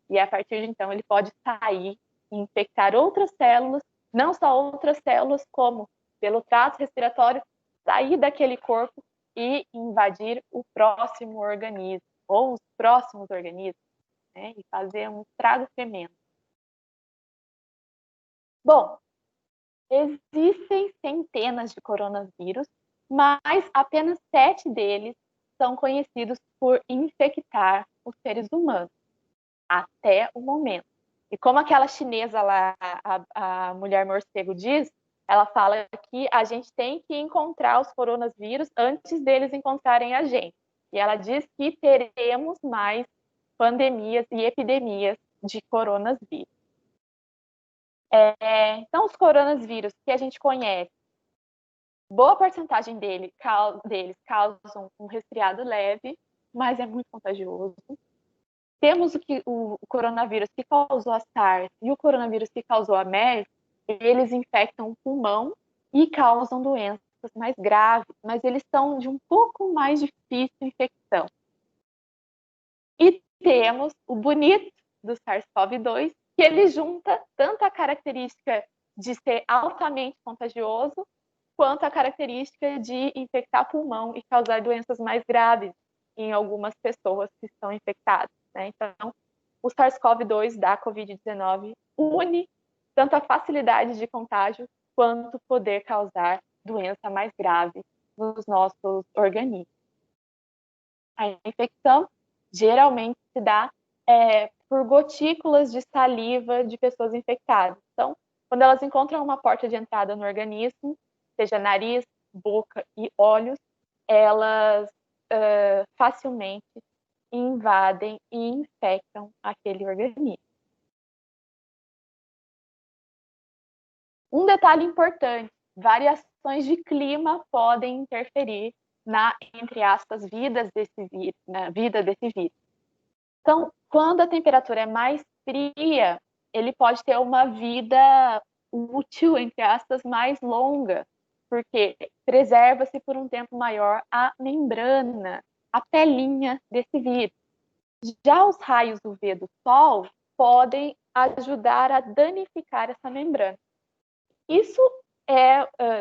E a partir de então ele pode sair e infectar outras células, não só outras células, como pelo trato respiratório, sair daquele corpo e invadir o próximo organismo, ou os próximos organismos, né? E fazer um estrago tremendo. Bom, existem centenas de coronavírus, mas apenas 7 deles são conhecidos por infectar os seres humanos, até o momento. E como aquela chinesa lá, a mulher morcego diz, ela fala que a gente tem que encontrar os coronavírus antes deles encontrarem a gente. E ela diz que teremos mais pandemias e epidemias de coronavírus. Então, os coronavírus que a gente conhece, boa porcentagem deles causam um resfriado leve, mas é muito contagioso. Temos o coronavírus que causou a SARS e o coronavírus que causou a MERS, eles infectam o pulmão e causam doenças mais graves, mas eles são de um pouco mais difícil infecção. E temos o bonito do SARS-CoV-2, que ele junta tanto a característica de ser altamente contagioso, quanto a característica de infectar pulmão e causar doenças mais graves em algumas pessoas que estão infectadas. Né? Então, o SARS-CoV-2 da Covid-19 une tanto a facilidade de contágio, quanto poder causar doença mais grave nos nossos organismos. A infecção geralmente se dá por gotículas de saliva de pessoas infectadas. Então, quando elas encontram uma porta de entrada no organismo, seja nariz, boca e olhos, elas facilmente invadem e infectam aquele organismo. Um detalhe importante, variações de clima podem interferir na, entre aspas, vida desse vírus. Então, quando a temperatura é mais fria, ele pode ter uma vida útil, entre aspas, mais longa, porque preserva-se por um tempo maior a membrana, a pelinha desse vírus. Já os raios UV do sol podem ajudar a danificar essa membrana. Isso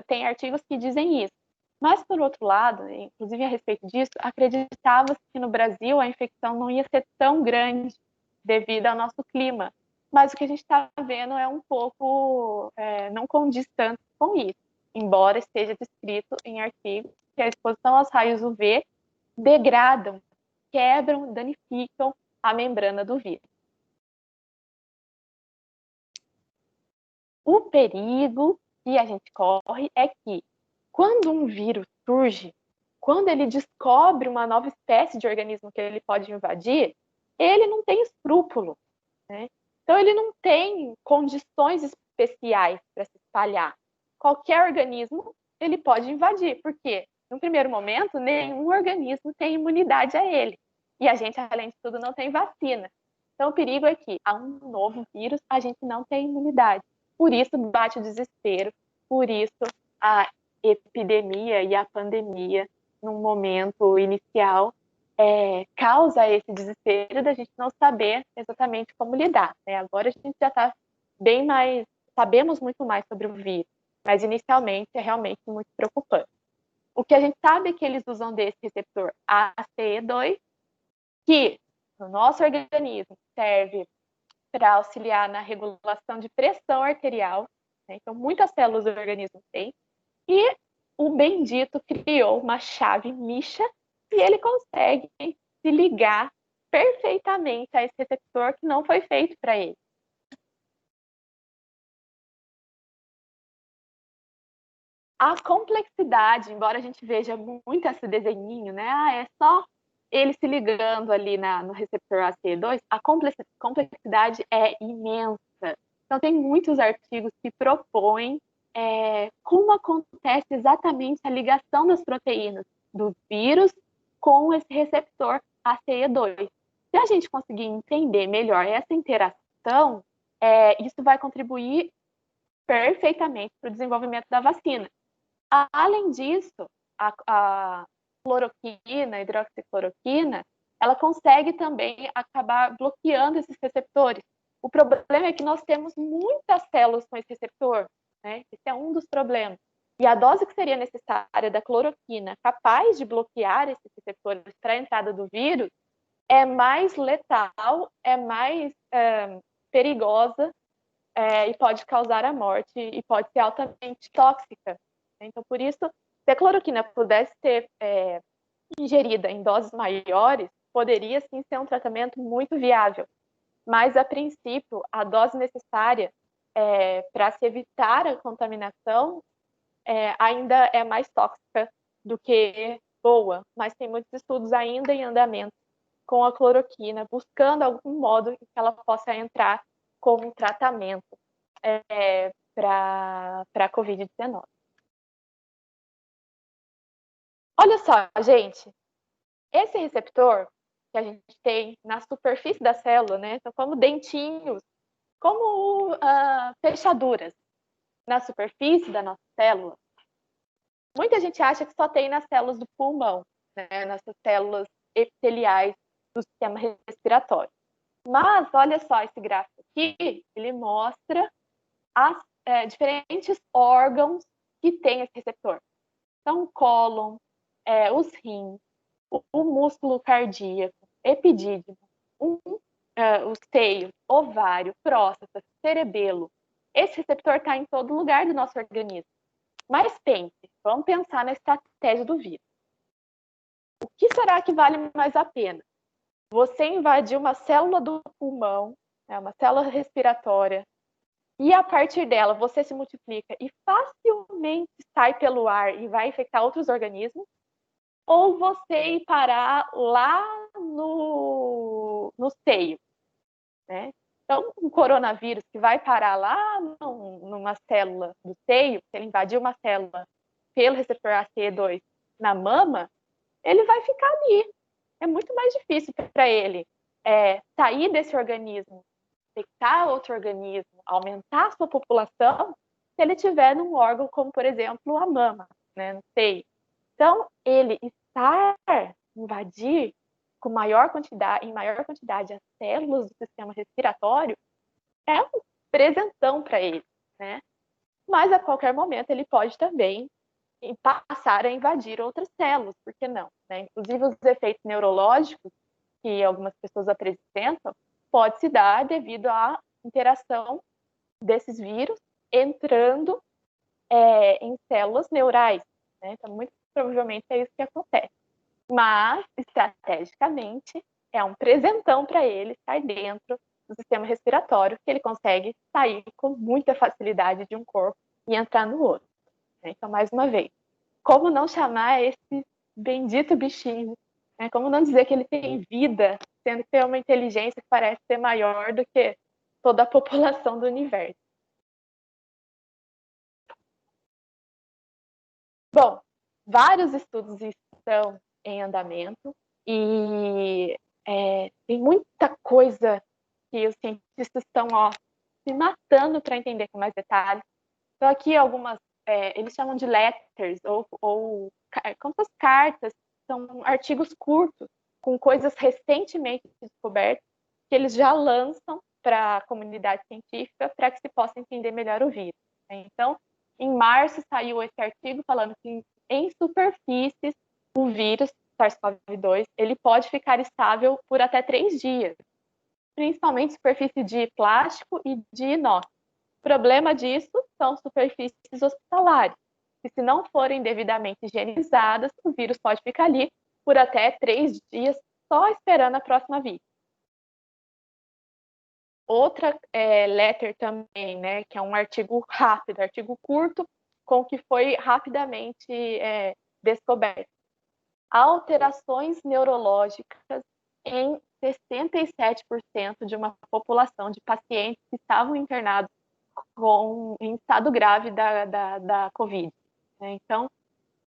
tem artigos que dizem isso. Mas, por outro lado, inclusive a respeito disso, acreditava-se que no Brasil a infecção não ia ser tão grande devido ao nosso clima. Mas o que a gente está vendo é um pouco, não condiz tanto com isso, embora esteja descrito em artigos que a exposição aos raios UV degradam, quebram, danificam a membrana do vírus. O perigo que a gente corre é que, quando um vírus surge, quando ele descobre uma nova espécie de organismo que ele pode invadir, ele não tem escrúpulo, né? Então, ele não tem condições especiais para se espalhar. Qualquer organismo ele pode invadir, porque no primeiro momento, nenhum organismo tem imunidade a ele. E a gente, além de tudo, não tem vacina. Então, o perigo é que a um novo vírus a gente não tem imunidade. Por isso bate o desespero, por isso a epidemia e a pandemia, num momento inicial, causa esse desespero da gente não saber exatamente como lidar, né? Agora a gente já está bem mais, sabemos muito mais sobre o vírus, mas inicialmente é realmente muito preocupante. O que a gente sabe é que eles usam desse receptor ACE2, que no nosso organismo serve para auxiliar na regulação de pressão arterial, né? Então muitas células do organismo têm, e o bendito criou uma chave Misha e ele consegue se ligar perfeitamente a esse receptor que não foi feito para ele. A complexidade, embora a gente veja muito esse desenhinho, né? É só ele se ligando ali no receptor ACE2, a complexidade é imensa. Então, tem muitos artigos que propõem como acontece exatamente a ligação das proteínas do vírus com esse receptor ACE2. Se a gente conseguir entender melhor essa interação, isso vai contribuir perfeitamente para o desenvolvimento da vacina. Além disso, a cloroquina, a hidroxicloroquina, ela consegue também acabar bloqueando esses receptores. O problema é que nós temos muitas células com esse receptor, né? Esse é um dos problemas. E a dose que seria necessária da cloroquina, capaz de bloquear esses receptores para a entrada do vírus, é mais letal, é mais perigosa e pode causar a morte e pode ser altamente tóxica. Então, por isso, se a cloroquina pudesse ser ingerida em doses maiores, poderia sim ser um tratamento muito viável. Mas, a princípio, a dose necessária para se evitar a contaminação ainda é mais tóxica do que boa. Mas tem muitos estudos ainda em andamento com a cloroquina, buscando algum modo em que ela possa entrar como um tratamento para a Covid-19. Olha só, gente, esse receptor que a gente tem na superfície da célula, né, são como dentinhos, como fechaduras na superfície da nossa célula. Muita gente acha que só tem nas células do pulmão, né, nessas células epiteliais do sistema respiratório. Mas olha só esse gráfico aqui, ele mostra as diferentes órgãos que têm esse receptor. Então, o cólon, os rins, o músculo cardíaco, epidídimo, os seios, ovário, próstata, cerebelo. Esse receptor está em todo lugar do nosso organismo. Mas pense, vamos pensar na estratégia do vírus. O que será que vale mais a pena? Você invadir uma célula do pulmão, uma célula respiratória, e a partir dela você se multiplica e facilmente sai pelo ar e vai infectar outros organismos, ou você ir parar lá no seio, né? Então, um coronavírus que vai parar lá numa célula do seio, se ele invadir uma célula pelo receptor ACE2 na mama, ele vai ficar ali. É muito mais difícil para ele sair desse organismo, infectar outro organismo, aumentar a sua população, se ele estiver num órgão como, por exemplo, a mama, né, no seio. Então, ele invadir em maior quantidade as células do sistema respiratório é um presentão para ele, né? Mas a qualquer momento ele pode também passar a invadir outras células, por que não? Né? Inclusive os efeitos neurológicos que algumas pessoas apresentam pode se dar devido à interação desses vírus entrando em células neurais, né? Então, muito provavelmente é isso que acontece. Mas, estrategicamente, é um presentão para ele estar dentro do sistema respiratório, que ele consegue sair com muita facilidade de um corpo e entrar no outro. Então, mais uma vez, como não chamar esse bendito bichinho? Né? Como não dizer que ele tem vida, sendo que tem uma inteligência que parece ser maior do que toda a população do universo? Bom, vários estudos estão em andamento e tem muita coisa que os cientistas estão se matando para entender com mais detalhes. Então, aqui algumas, eles chamam de letters, ou como se fossem cartas, são artigos curtos, com coisas recentemente descobertas, que eles já lançam para a comunidade científica para que se possa entender melhor o vírus. Então, em março saiu esse artigo falando que em superfícies o vírus SARS-CoV-2 ele pode ficar estável por até 3 dias, principalmente superfície de plástico e de inox. O problema disso são superfícies hospitalares, que se não forem devidamente higienizadas, o vírus pode ficar ali por até 3 dias só esperando a próxima vítima. Outra letter também, né, que é um artigo rápido, artigo curto, com que foi rapidamente descoberto. Alterações neurológicas em 67% de uma população de pacientes que estavam internados em estado grave da COVID. Então,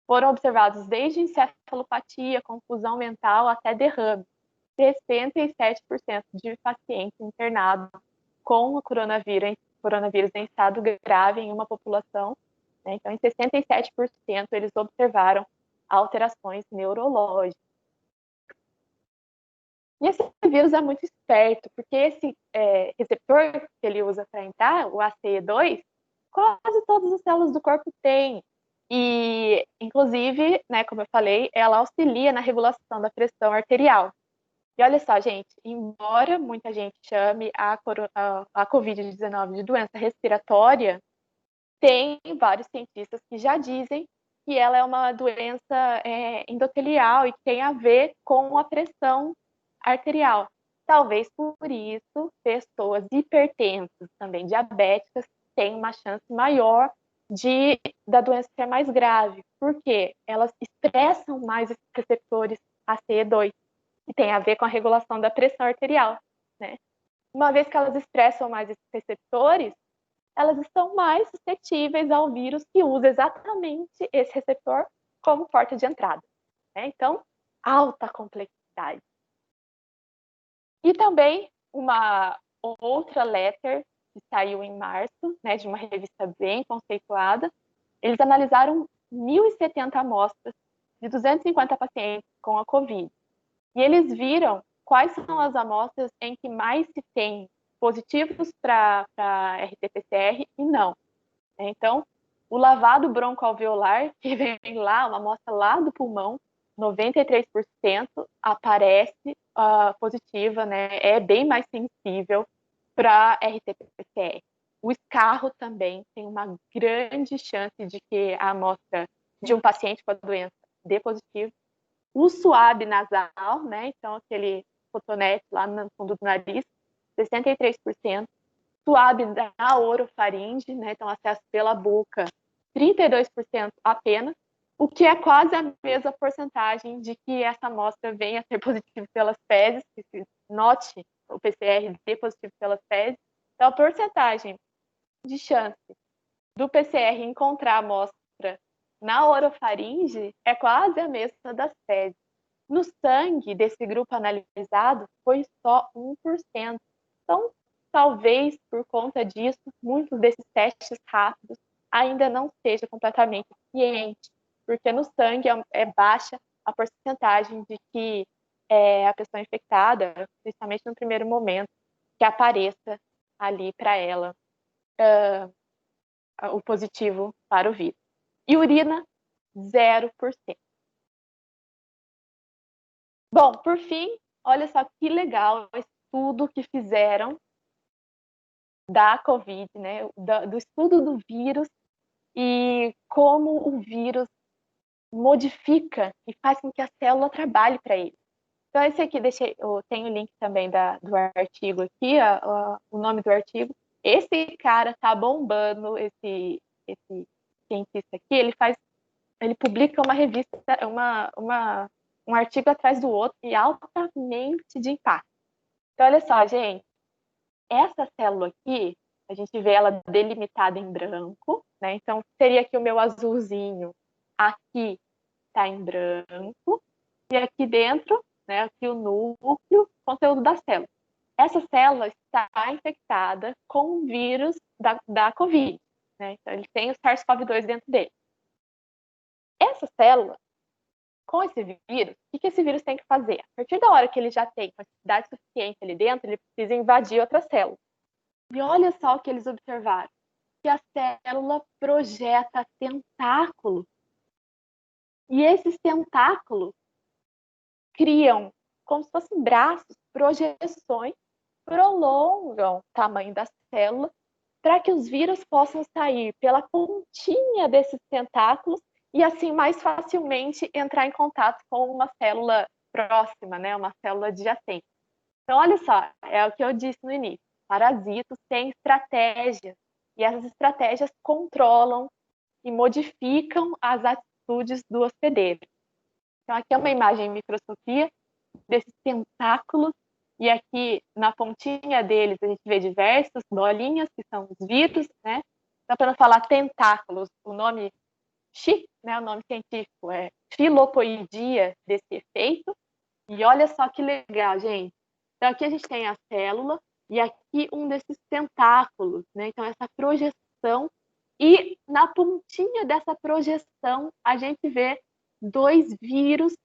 foram observados desde encefalopatia, confusão mental, até derrame. 67% de pacientes internados com o coronavírus em estado grave em uma população. Então, em 67% eles observaram alterações neurológicas. E esse vírus é muito esperto, porque esse receptor que ele usa para entrar, o ACE2, quase todas as células do corpo têm. E, inclusive, né, como eu falei, ela auxilia na regulação da pressão arterial. E olha só, gente, embora muita gente chame a Covid-19 de doença respiratória, tem vários cientistas que já dizem que ela é uma doença endotelial e que tem a ver com a pressão arterial. Talvez por isso pessoas hipertensas, também diabéticas, têm uma chance maior da doença ser mais grave, porque elas expressam mais esses receptores ACE2, que tem a ver com a regulação da pressão arterial, né? Uma vez que elas expressam mais esses receptores, elas estão mais suscetíveis ao vírus que usa exatamente esse receptor como porta de entrada, né? Então, alta complexidade. E também uma outra letter que saiu em março, né, de uma revista bem conceituada. Eles analisaram 1.070 amostras de 250 pacientes com a COVID. E eles viram quais são as amostras em que mais se tem positivos para RT-PCR e não. Então, o lavado broncoalveolar, que vem lá, uma amostra lá do pulmão, 93% aparece positiva, né? É bem mais sensível para RT-PCR. O escarro também tem uma grande chance de que a amostra de um paciente com a doença dê positivo. O suave nasal, né? Então, aquele cotonete lá no fundo do nariz, 63%. Suave da orofaringe, né? Então, acesso pela boca, 32% apenas, o que é quase a mesma porcentagem de que essa amostra venha a ser positiva pelas fezes, que se note o PCR dê positivo pelas fezes. Então, a porcentagem de chance do PCR encontrar a amostra na orofaringe é quase a mesma das fezes. No sangue desse grupo analisado, foi só 1%. Então, talvez por conta disso, muitos desses testes rápidos ainda não seja completamente eficiente, porque no sangue é baixa a porcentagem de que a pessoa infectada, principalmente no primeiro momento, que apareça ali para ela o positivo para o vírus. E urina, 0%. Bom, por fim, olha só que legal o estudo que fizeram da COVID, né? Do estudo do vírus e como o vírus modifica e faz com que a célula trabalhe para ele. Então, esse aqui, eu tenho o link também do artigo aqui, o nome do artigo. Esse cara tá bombando, esse cientista aqui, ele publica uma revista, um artigo atrás do outro e altamente de impacto. Então, olha só, gente, essa célula aqui, a gente vê ela delimitada em branco, né? Então, seria aqui o meu azulzinho. Aqui está em branco, e aqui dentro, né, aqui o núcleo, conteúdo da célula. Essa célula está infectada com o vírus da Covid, né? Então, ele tem o SARS-CoV-2 dentro dele. Essa célula, com esse vírus, o que esse vírus tem que fazer? A partir da hora que ele já tem quantidade suficiente ali dentro, ele precisa invadir outra célula. E olha só o que eles observaram, que a célula projeta tentáculos. E esses tentáculos criam como se fossem braços, projeções, prolongam o tamanho da célula para que os vírus possam sair pela pontinha desses tentáculos e assim mais facilmente entrar em contato com uma célula próxima, né? Uma célula adjacente. Então, olha só, é o que eu disse no início. Parasitos têm estratégias e essas estratégias controlam e modificam as atitudes do hospedeiro. Então, aqui é uma imagem em microscopia desses tentáculos, e aqui na pontinha deles a gente vê diversas bolinhas, que são os vírus, né? Então, para não falar tentáculos, o nome chique, né? O nome científico é filopoidia desse efeito. E olha só que legal, gente. Então, aqui a gente tem a célula, e aqui um desses tentáculos, né? Então, essa projeção, e na pontinha dessa projeção a gente vê 2 vírus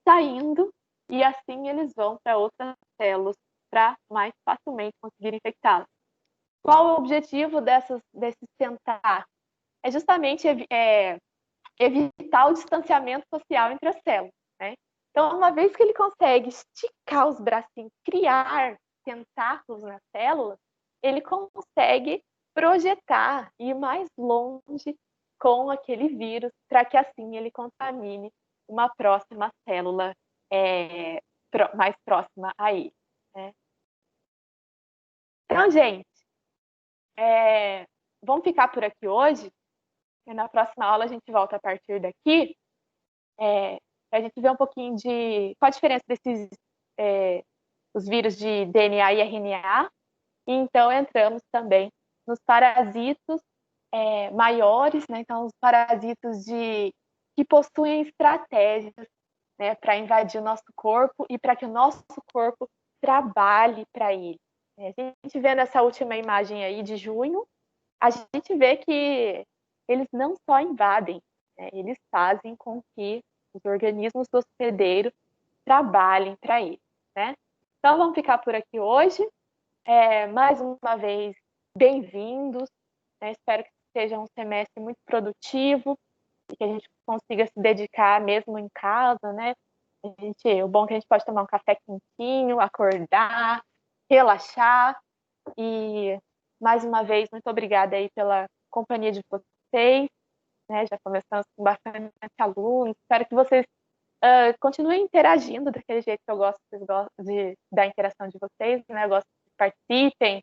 saindo, e assim eles vão para outras células para mais facilmente conseguir infectá-las. Qual o objetivo desses tentáculos? É justamente evitar o distanciamento social entre as células, né? Então, uma vez que ele consegue esticar os bracinhos, criar tentáculos na célula, ele consegue projetar e ir mais longe com aquele vírus para que assim ele contamine uma próxima célula mais próxima a ele, né? Então, gente, vamos ficar por aqui hoje, e na próxima aula a gente volta a partir daqui, para a gente ver um pouquinho qual a diferença desses os vírus de DNA e RNA, e então entramos também nos parasitos maiores, né? Então, os parasitos que possuem estratégias, né, para invadir o nosso corpo e para que o nosso corpo trabalhe para ele. A gente vê nessa última imagem aí de junho, a gente vê que eles não só invadem, né, eles fazem com que os organismos do hospedeiro trabalhem para ele, né? Então, vamos ficar por aqui hoje. Mais uma vez, bem-vindos. Né? Espero que seja um semestre muito produtivo e que a gente consiga se dedicar mesmo em casa, né? O bom é que a gente pode tomar um café quentinho, acordar, relaxar. E, mais uma vez, muito obrigada aí pela companhia de vocês. Né? Já começamos com bastante alunos. Espero que vocês continuem interagindo daquele jeito que eu gosto, da interação de vocês, né? Eu gosto que participem.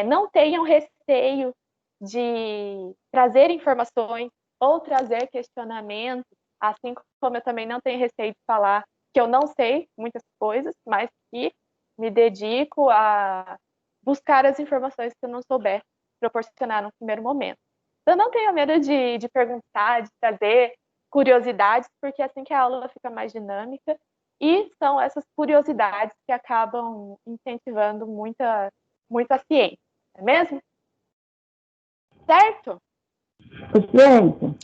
Não tenham receio de trazer informações ou trazer questionamentos, assim como eu também não tenho receio de falar que eu não sei muitas coisas, mas que me dedico a buscar as informações que eu não souber proporcionar no primeiro momento. Então, não tenha medo de perguntar, de trazer curiosidades, porque é assim que a aula fica mais dinâmica, e são essas curiosidades que acabam incentivando muito a ciência, não é mesmo? Certo? Gente,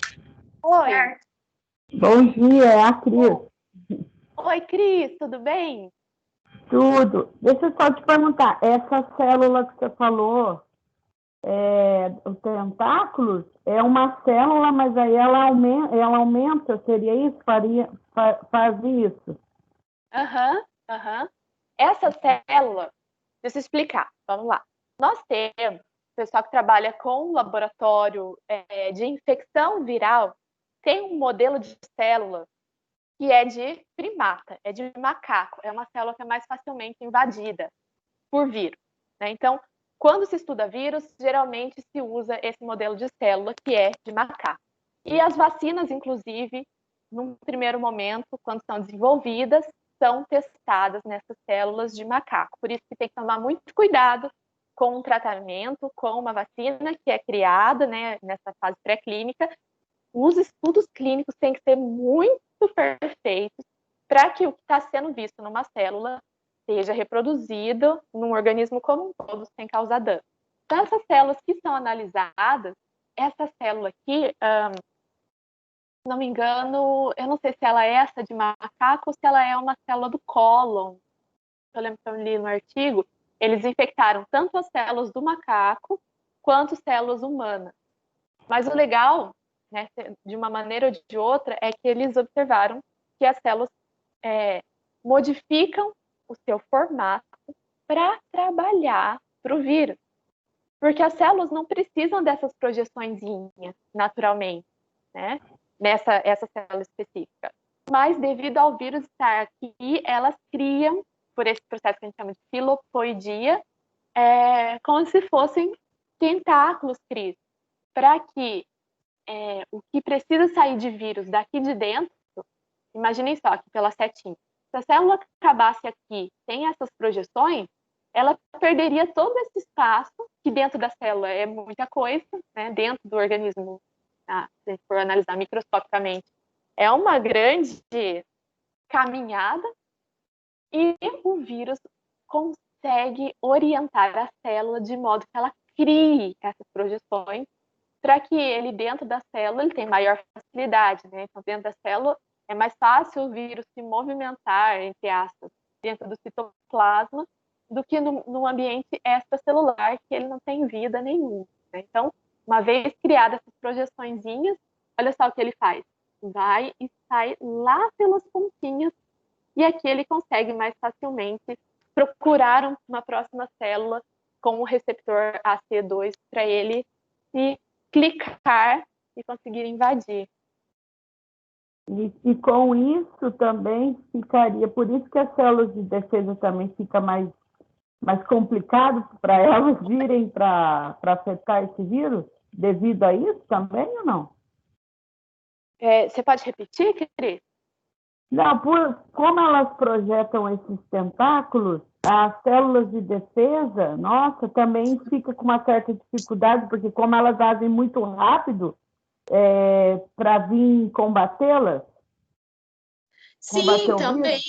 Oi. bom dia, é a Cris. Oi, Cris, tudo bem? Tudo. Deixa eu só te perguntar, essa célula que você falou, os tentáculos, é uma célula, mas aí ela aumenta, seria isso? Faz isso? Aham. Essa célula, deixa eu explicar, vamos lá. Nós temos pessoal que trabalha com laboratório de infecção viral, tem um modelo de célula que é de primata, é de macaco, é uma célula que é mais facilmente invadida por vírus, né? Então, quando se estuda vírus, geralmente se usa esse modelo de célula que é de macaco. E as vacinas, inclusive, num primeiro momento, quando são desenvolvidas, são testadas nessas células de macaco. Por isso que tem que tomar muito cuidado com um tratamento, com uma vacina que é criada, né, nessa fase pré-clínica. Os estudos clínicos têm que ser muito perfeitos para que o que está sendo visto numa célula seja reproduzido num organismo como um todo, sem causar dano. Então, essas células que são analisadas, essa célula aqui, se não me engano, eu não sei se ela é essa de macaco ou se ela é uma célula do cólon. Eu lembro que eu li no artigo, eles infectaram tanto as células do macaco quanto células humanas. Mas o legal, né, de uma maneira ou de outra, é que eles observaram que as células modificam o seu formato para trabalhar para o vírus. Porque as células não precisam dessas projeçõezinhas naturalmente, né? Essa célula específica. Mas devido ao vírus estar aqui, elas criam, por esse processo que a gente chama de filopoidia, como se fossem tentáculos, Cris, para que o que precisa sair de vírus daqui de dentro, imaginem só, aqui pela setinha, se a célula acabasse aqui sem essas projeções, ela perderia todo esse espaço, que dentro da célula é muita coisa, né? Dentro do organismo, se a gente for analisar microscopicamente, é uma grande caminhada, e o vírus consegue orientar a célula de modo que ela crie essas projeções para que ele, dentro da célula, ele tenha maior facilidade, né? Então, dentro da célula, é mais fácil o vírus se movimentar, entre aspas, dentro do citoplasma, do que no ambiente extracelular, que ele não tem vida nenhuma, né? Então, uma vez criadas essas projeçõezinhas, olha só o que ele faz. Vai e sai lá pelas pontinhas, e aqui ele consegue mais facilmente procurar uma próxima célula com o receptor AC2 para ele se clicar e conseguir invadir. E com isso também ficaria, por isso que as células de defesa também fica mais complicado para elas virem para afetar esse vírus, devido a isso também ou não? Você pode repetir, Cris? Não, como elas projetam esses tentáculos, as células de defesa, nossa, também fica com uma certa dificuldade, porque como elas agem muito rápido para vir combatê-las. Sim, também.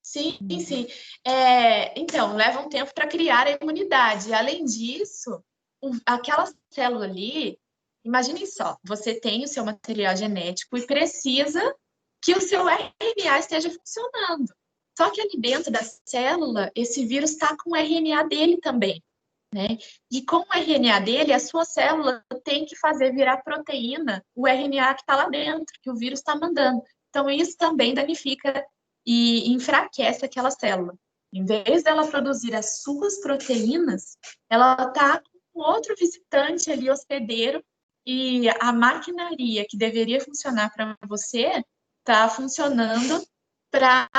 Sim. Então, leva um tempo para criar a imunidade. Além disso, aquela célula ali, imaginem só, você tem o seu material genético e precisa que o seu RNA esteja funcionando. Só que ali dentro da célula, esse vírus está com o RNA dele também, né? E com o RNA dele, a sua célula tem que fazer virar proteína o RNA que está lá dentro, que o vírus está mandando. Então, isso também danifica e enfraquece aquela célula. Em vez dela produzir as suas proteínas, ela está com outro visitante ali, hospedeiro, e a maquinaria que deveria funcionar para você está funcionando para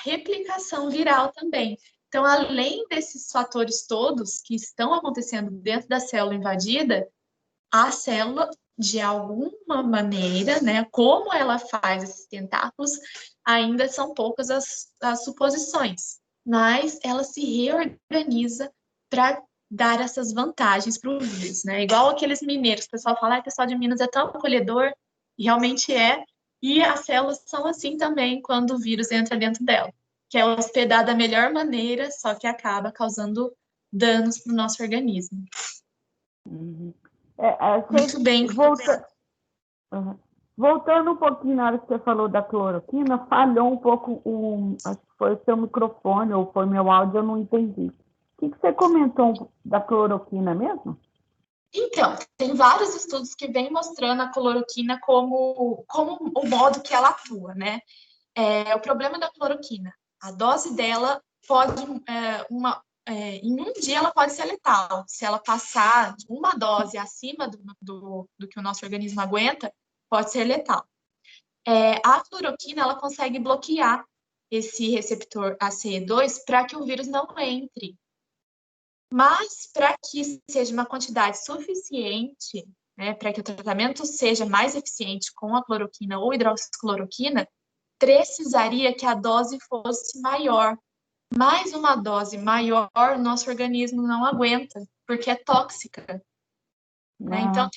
replicação viral também. Então, além desses fatores todos que estão acontecendo dentro da célula invadida, a célula, de alguma maneira, né, como ela faz esses tentáculos, ainda são poucas as suposições, mas ela se reorganiza para dar essas vantagens para o vírus, né? Igual aqueles mineiros, o pessoal fala que o pessoal de Minas é tão acolhedor, e realmente é, e as células são assim também quando o vírus entra dentro dela, que é hospedar da melhor maneira, só que acaba causando danos para o nosso organismo. Muito bem. Voltando um pouquinho na hora que você falou da cloroquina, falhou um pouco, acho que foi o seu microfone ou foi meu áudio, eu não entendi. O que você comentou da cloroquina mesmo? Então, tem vários estudos que vêm mostrando a cloroquina como o modo que ela atua, né? O problema da cloroquina, a dose dela pode, em um dia ela pode ser letal. Se ela passar uma dose acima do que o nosso organismo aguenta, pode ser letal. A cloroquina, ela consegue bloquear esse receptor ACE2 para que o vírus não entre. Mas, para que seja uma quantidade suficiente, né, para que o tratamento seja mais eficiente com a cloroquina ou hidroxicloroquina, precisaria que a dose fosse maior. Mais uma dose maior, o nosso organismo não aguenta, porque é tóxica. né? Então,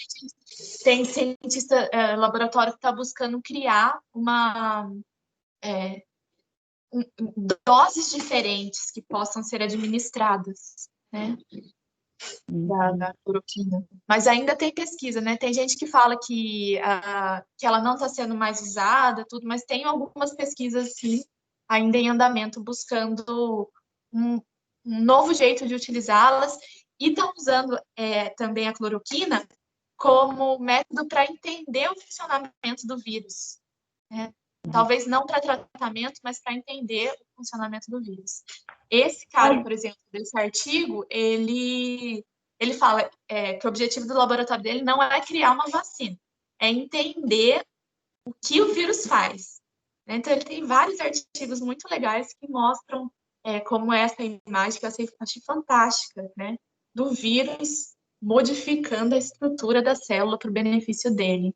tem cientista, laboratório que está buscando criar doses diferentes que possam ser administradas, né? Da cloroquina. Mas ainda tem pesquisa, né? Tem gente que fala que ela não está sendo mais usada, tudo, mas tem algumas pesquisas, sim, ainda em andamento, buscando um novo jeito de utilizá-las, e estão usando também a cloroquina como método para entender o funcionamento do vírus, né? Talvez não para tratamento, mas para entender o funcionamento do vírus. Esse cara, por exemplo, desse artigo, ele fala que o objetivo do laboratório dele não é criar uma vacina, é entender o que o vírus faz. Então, ele tem vários artigos muito legais que mostram como essa imagem que eu achei fantástica, né? Do vírus modificando a estrutura da célula para o benefício dele.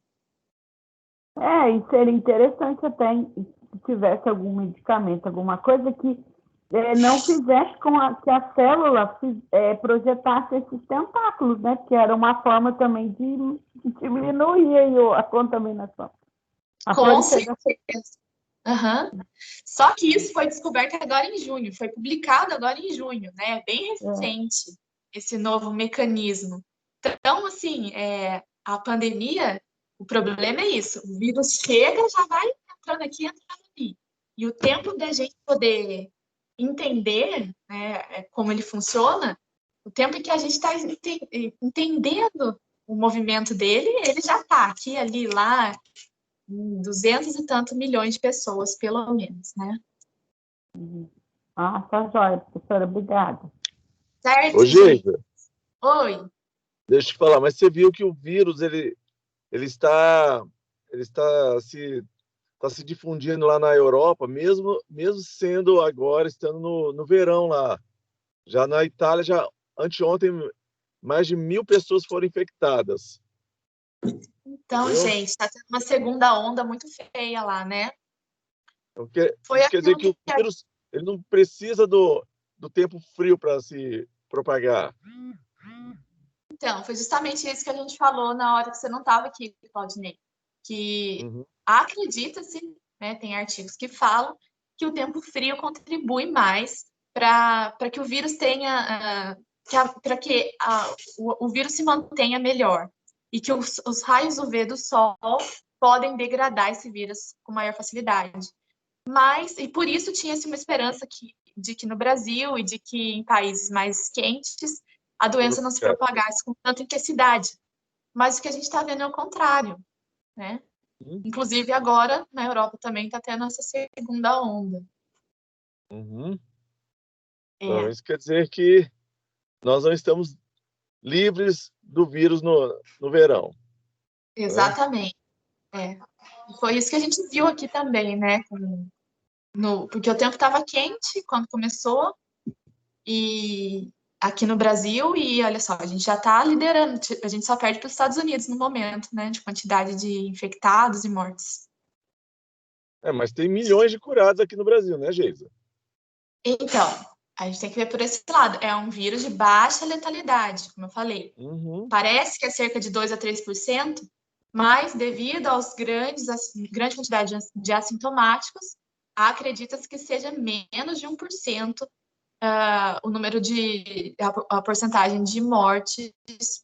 E seria interessante até se tivesse algum medicamento, alguma coisa que não fizesse que a célula projetasse esses tentáculos, né? Que era uma forma também de diminuir a contaminação. Com certeza. Só que isso foi descoberto agora em junho, foi publicado agora em junho, né? É bem recente esse novo mecanismo. Então, assim, a pandemia, o problema é isso, o vírus chega, já vai entrando aqui, entrando ali. E o tempo da gente poder entender, né, como ele funciona, o tempo em que a gente está entendendo o movimento dele, ele já está aqui, ali, lá, 200 e tantos milhões de pessoas, pelo menos, né? Tá jóia, professora, obrigada. Certo, Ô, Geisa, oi. deixa eu te falar, mas você viu que o vírus, ele está se difundindo lá na Europa, mesmo sendo agora, estando no verão lá. Já na Itália, anteontem, mais de 1.000 pessoas foram infectadas. Então, gente, está tendo uma segunda onda muito feia lá, né? Então, quer dizer que o vírus ele não precisa do tempo frio para se propagar. Então, foi justamente isso que a gente falou na hora que você não estava aqui, Claudinei. Que acredita-se, né, tem artigos que falam que o tempo frio contribui mais para que o vírus tenha, para que o vírus se mantenha melhor. E que os raios UV do sol podem degradar esse vírus com maior facilidade. E por isso tinha-se uma esperança de que no Brasil e de que em países mais quentes a doença não se propagasse com tanta intensidade. Mas o que a gente está vendo é o contrário, né? Inclusive agora na Europa também está tendo essa segunda onda. Então, isso quer dizer que nós não estamos livres do vírus no verão. Exatamente. Foi isso que a gente viu aqui também, né? Porque o tempo estava quente quando começou, e aqui no Brasil, e olha só, a gente já está liderando, a gente só perde para os Estados Unidos no momento, né? De quantidade de infectados e mortes. Mas tem milhões de curados aqui no Brasil, né, Geisa? Então, a gente tem que ver por esse lado. É um vírus de baixa letalidade, como eu falei. Parece que é cerca de 2 a 3%, mas devido às grande quantidade de assintomáticos, acredita-se que seja menos de 1% o número a porcentagem de mortes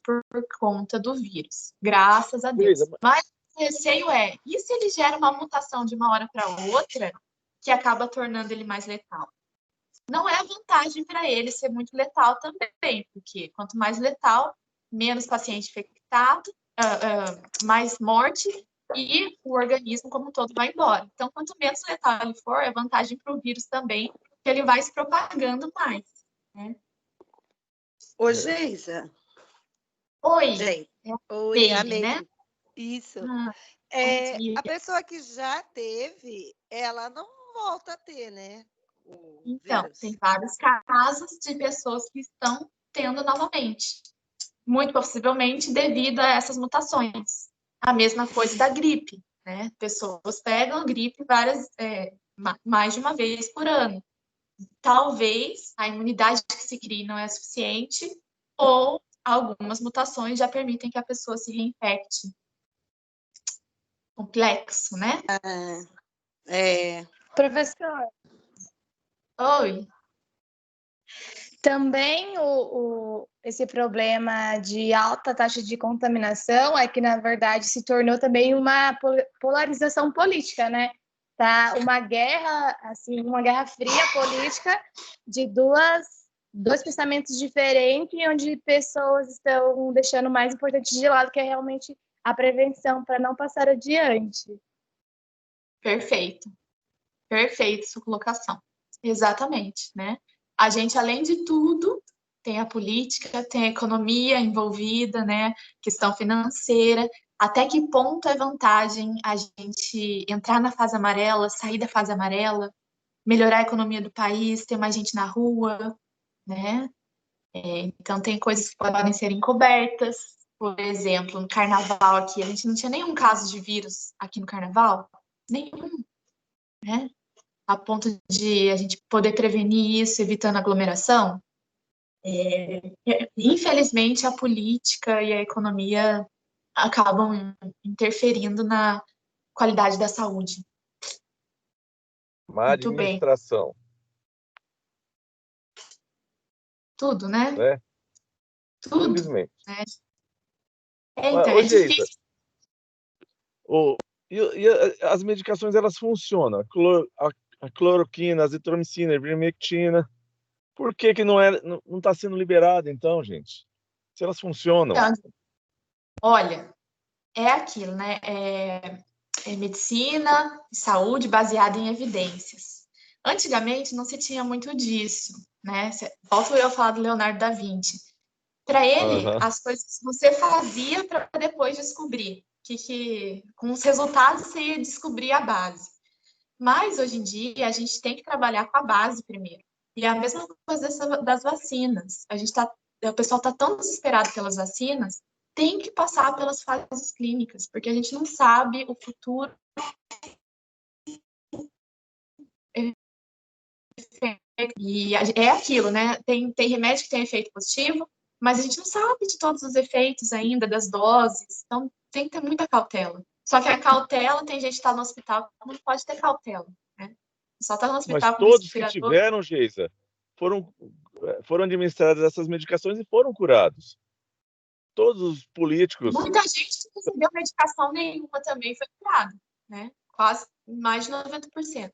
por conta do vírus. Graças a Deus. Mas o receio e se ele gera uma mutação de uma hora para outra que acaba tornando ele mais letal? Não é vantagem para ele ser muito letal também, porque quanto mais letal, menos paciente infectado, mais morte, e o organismo como um todo vai embora. Então, quanto menos letal ele for, é vantagem para o vírus também, que ele vai se propagando mais, né? Ô, Geisa. Oi. Oi, amei. Né? Isso. A pessoa que já teve, ela não volta a ter, né? Então, vírus. Tem vários casos de pessoas que estão tendo novamente. Muito possivelmente devido a essas mutações. A mesma coisa da gripe, né? Pessoas pegam gripe mais de uma vez por ano. Talvez a imunidade que se cria não é suficiente, ou algumas mutações já permitem que a pessoa se reinfecte. Complexo, né? Professor, Oi. também esse problema de alta taxa de contaminação é que, na verdade, se tornou também uma polarização política, né? Tá uma guerra, assim, uma guerra fria política de dois pensamentos diferentes, onde pessoas estão deixando o mais importante de lado, que é realmente a prevenção para não passar adiante. Perfeito. Perfeito sua colocação. Exatamente, né? A gente, além de tudo, tem a política, tem a economia envolvida, né? Questão financeira. Até que ponto é vantagem a gente entrar na fase amarela, sair da fase amarela, melhorar a economia do país, ter mais gente na rua, né? Então, tem coisas que podem ser encobertas. Por exemplo, no carnaval aqui, a gente não tinha nenhum caso de vírus aqui no carnaval. Nenhum, né? A ponto de a gente poder prevenir isso, evitando aglomeração. Infelizmente, a política e a economia acabam interferindo na qualidade da saúde. Má Muito bem. administração, Tudo, né? né? Tudo. Infelizmente. Né? Mas, Então, ô, é Geisa, difícil. as medicações, elas funcionam? A cloroquina, a azitromicina, a ivermectina. Por que que não está sendo liberada, então, gente? Se elas funcionam. Então, olha, é aquilo, né? É medicina e saúde baseada em evidências. Antigamente não se tinha muito disso, né? Volto eu a falar do Leonardo da Vinci. Para ele, Aham. as coisas você fazia para depois descobrir que com os resultados você ia descobrir a base. Mas hoje em dia a gente tem que trabalhar com a base primeiro. E é a mesma coisa das vacinas. O pessoal está tão desesperado pelas vacinas, tem que passar pelas fases clínicas, porque a gente não sabe o futuro. E é aquilo, né? Tem remédio que tem efeito positivo, mas a gente não sabe de todos os efeitos ainda, das doses. Então, tem que ter muita cautela. Só que a cautela, tem gente que está no hospital que não pode ter cautela, né? Só está no Mas hospital com todos que respirador. tiveram, Geisa, foram administradas essas medicações e foram curados. Todos os políticos. Muita gente não recebeu medicação nenhuma também foi curada, né? Quase mais de 90%.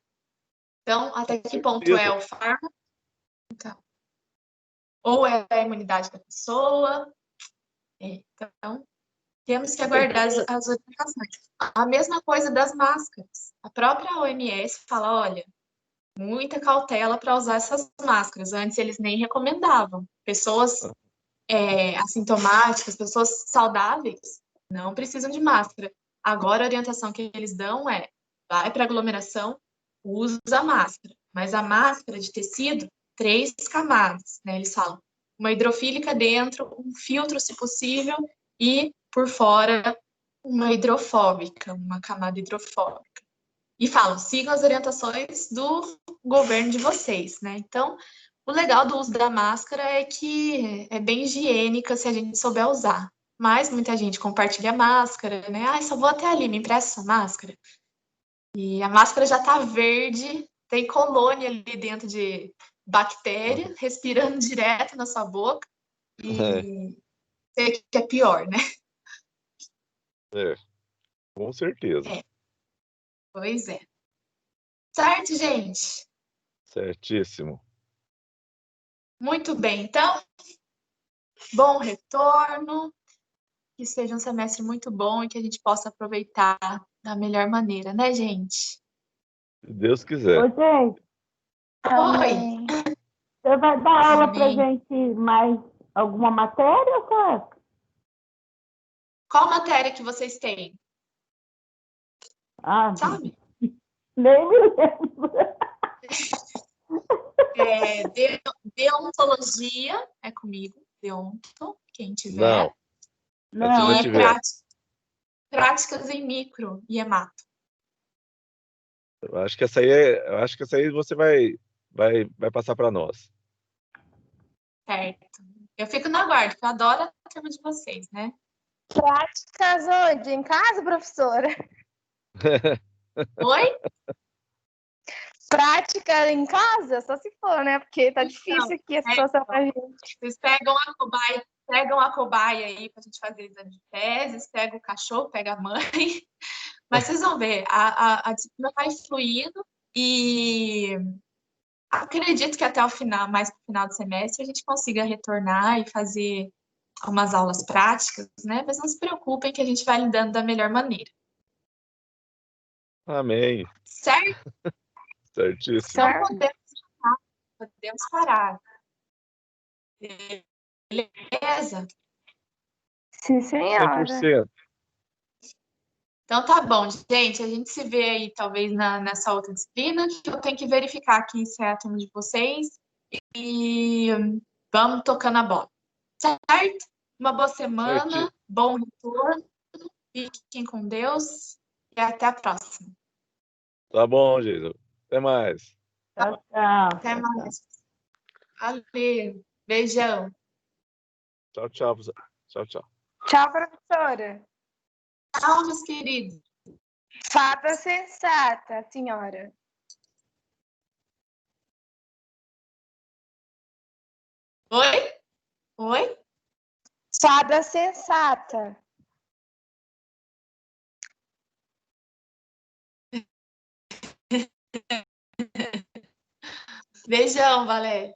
Então, até que ponto é o fármaco? Então, ou é a imunidade da pessoa? Então, temos que aguardar as orientações. A mesma coisa das máscaras. A própria OMS fala, olha, muita cautela para usar essas máscaras. Antes eles nem recomendavam. Pessoas assintomáticas, pessoas saudáveis, não precisam de máscara. Agora a orientação que eles dão é, vai para aglomeração, usa máscara. Mas a máscara de tecido, 3 camadas, né? Eles falam, uma hidrofílica dentro, um filtro, se possível, e por fora uma hidrofóbica, uma camada hidrofóbica. E falam, sigam as orientações do governo de vocês, né? Então, o legal do uso da máscara é que é bem higiênica se a gente souber usar. Mas muita gente compartilha a máscara, né? Ah, só vou até ali, me empresta essa máscara. E a máscara já tá verde, tem colônia ali dentro de bactéria, respirando direto na sua boca. E sei que é pior, né? Com certeza. Pois é. Certo, gente? Certíssimo. Muito bem, então, bom retorno, que seja um semestre muito bom e que a gente possa aproveitar da melhor maneira, né, gente? Se Deus Ô, quiser. gente, Oi! você vai dar aula pra Amém. gente mais alguma matéria, certo? Qual matéria que vocês têm? Ah, Sabe? nem me lembro. Deontologia é comigo, deonto, quem tiver. Não. Se não Não, tiver. Práticas em micro e hemato. Eu acho que essa aí você vai passar para nós. Certo. Eu fico no aguardo, porque eu adoro a turma de vocês, né? Práticas onde? Em casa, professora? Oi? Prática em casa? Só se for, né? Porque tá Então, difícil aqui a situação pra gente. Vocês pegam a cobaia aí pra gente fazer exame de fezes, pega o cachorro, pega a mãe. Mas vocês vão ver, a disciplina vai fluindo e acredito que até o final, mais pro final do semestre, a gente consiga retornar e fazer umas aulas práticas, né? Mas não se preocupem que a gente vai lidando da melhor maneira. Amém. Certo? Certíssimo. Não podemos parar. Beleza? Sim, senhora. 100%. Então tá bom, gente. A gente se vê aí talvez nessa outra disciplina. Eu tenho que verificar aqui se é a turma de vocês. E vamos tocando a bola. Certo? Uma boa semana, Certinho. bom retorno. Fiquem com Deus e até a próxima. Tá bom, Geisa. Até mais. Tchau, tchau. Até mais. Valeu. Beijão. Tchau, tchau. Tchau, tchau. Tchau, professora. Tchau, meus queridos. Fada sensata, senhora. Oi? Oi? Fada sensata. Beijão, Valéria.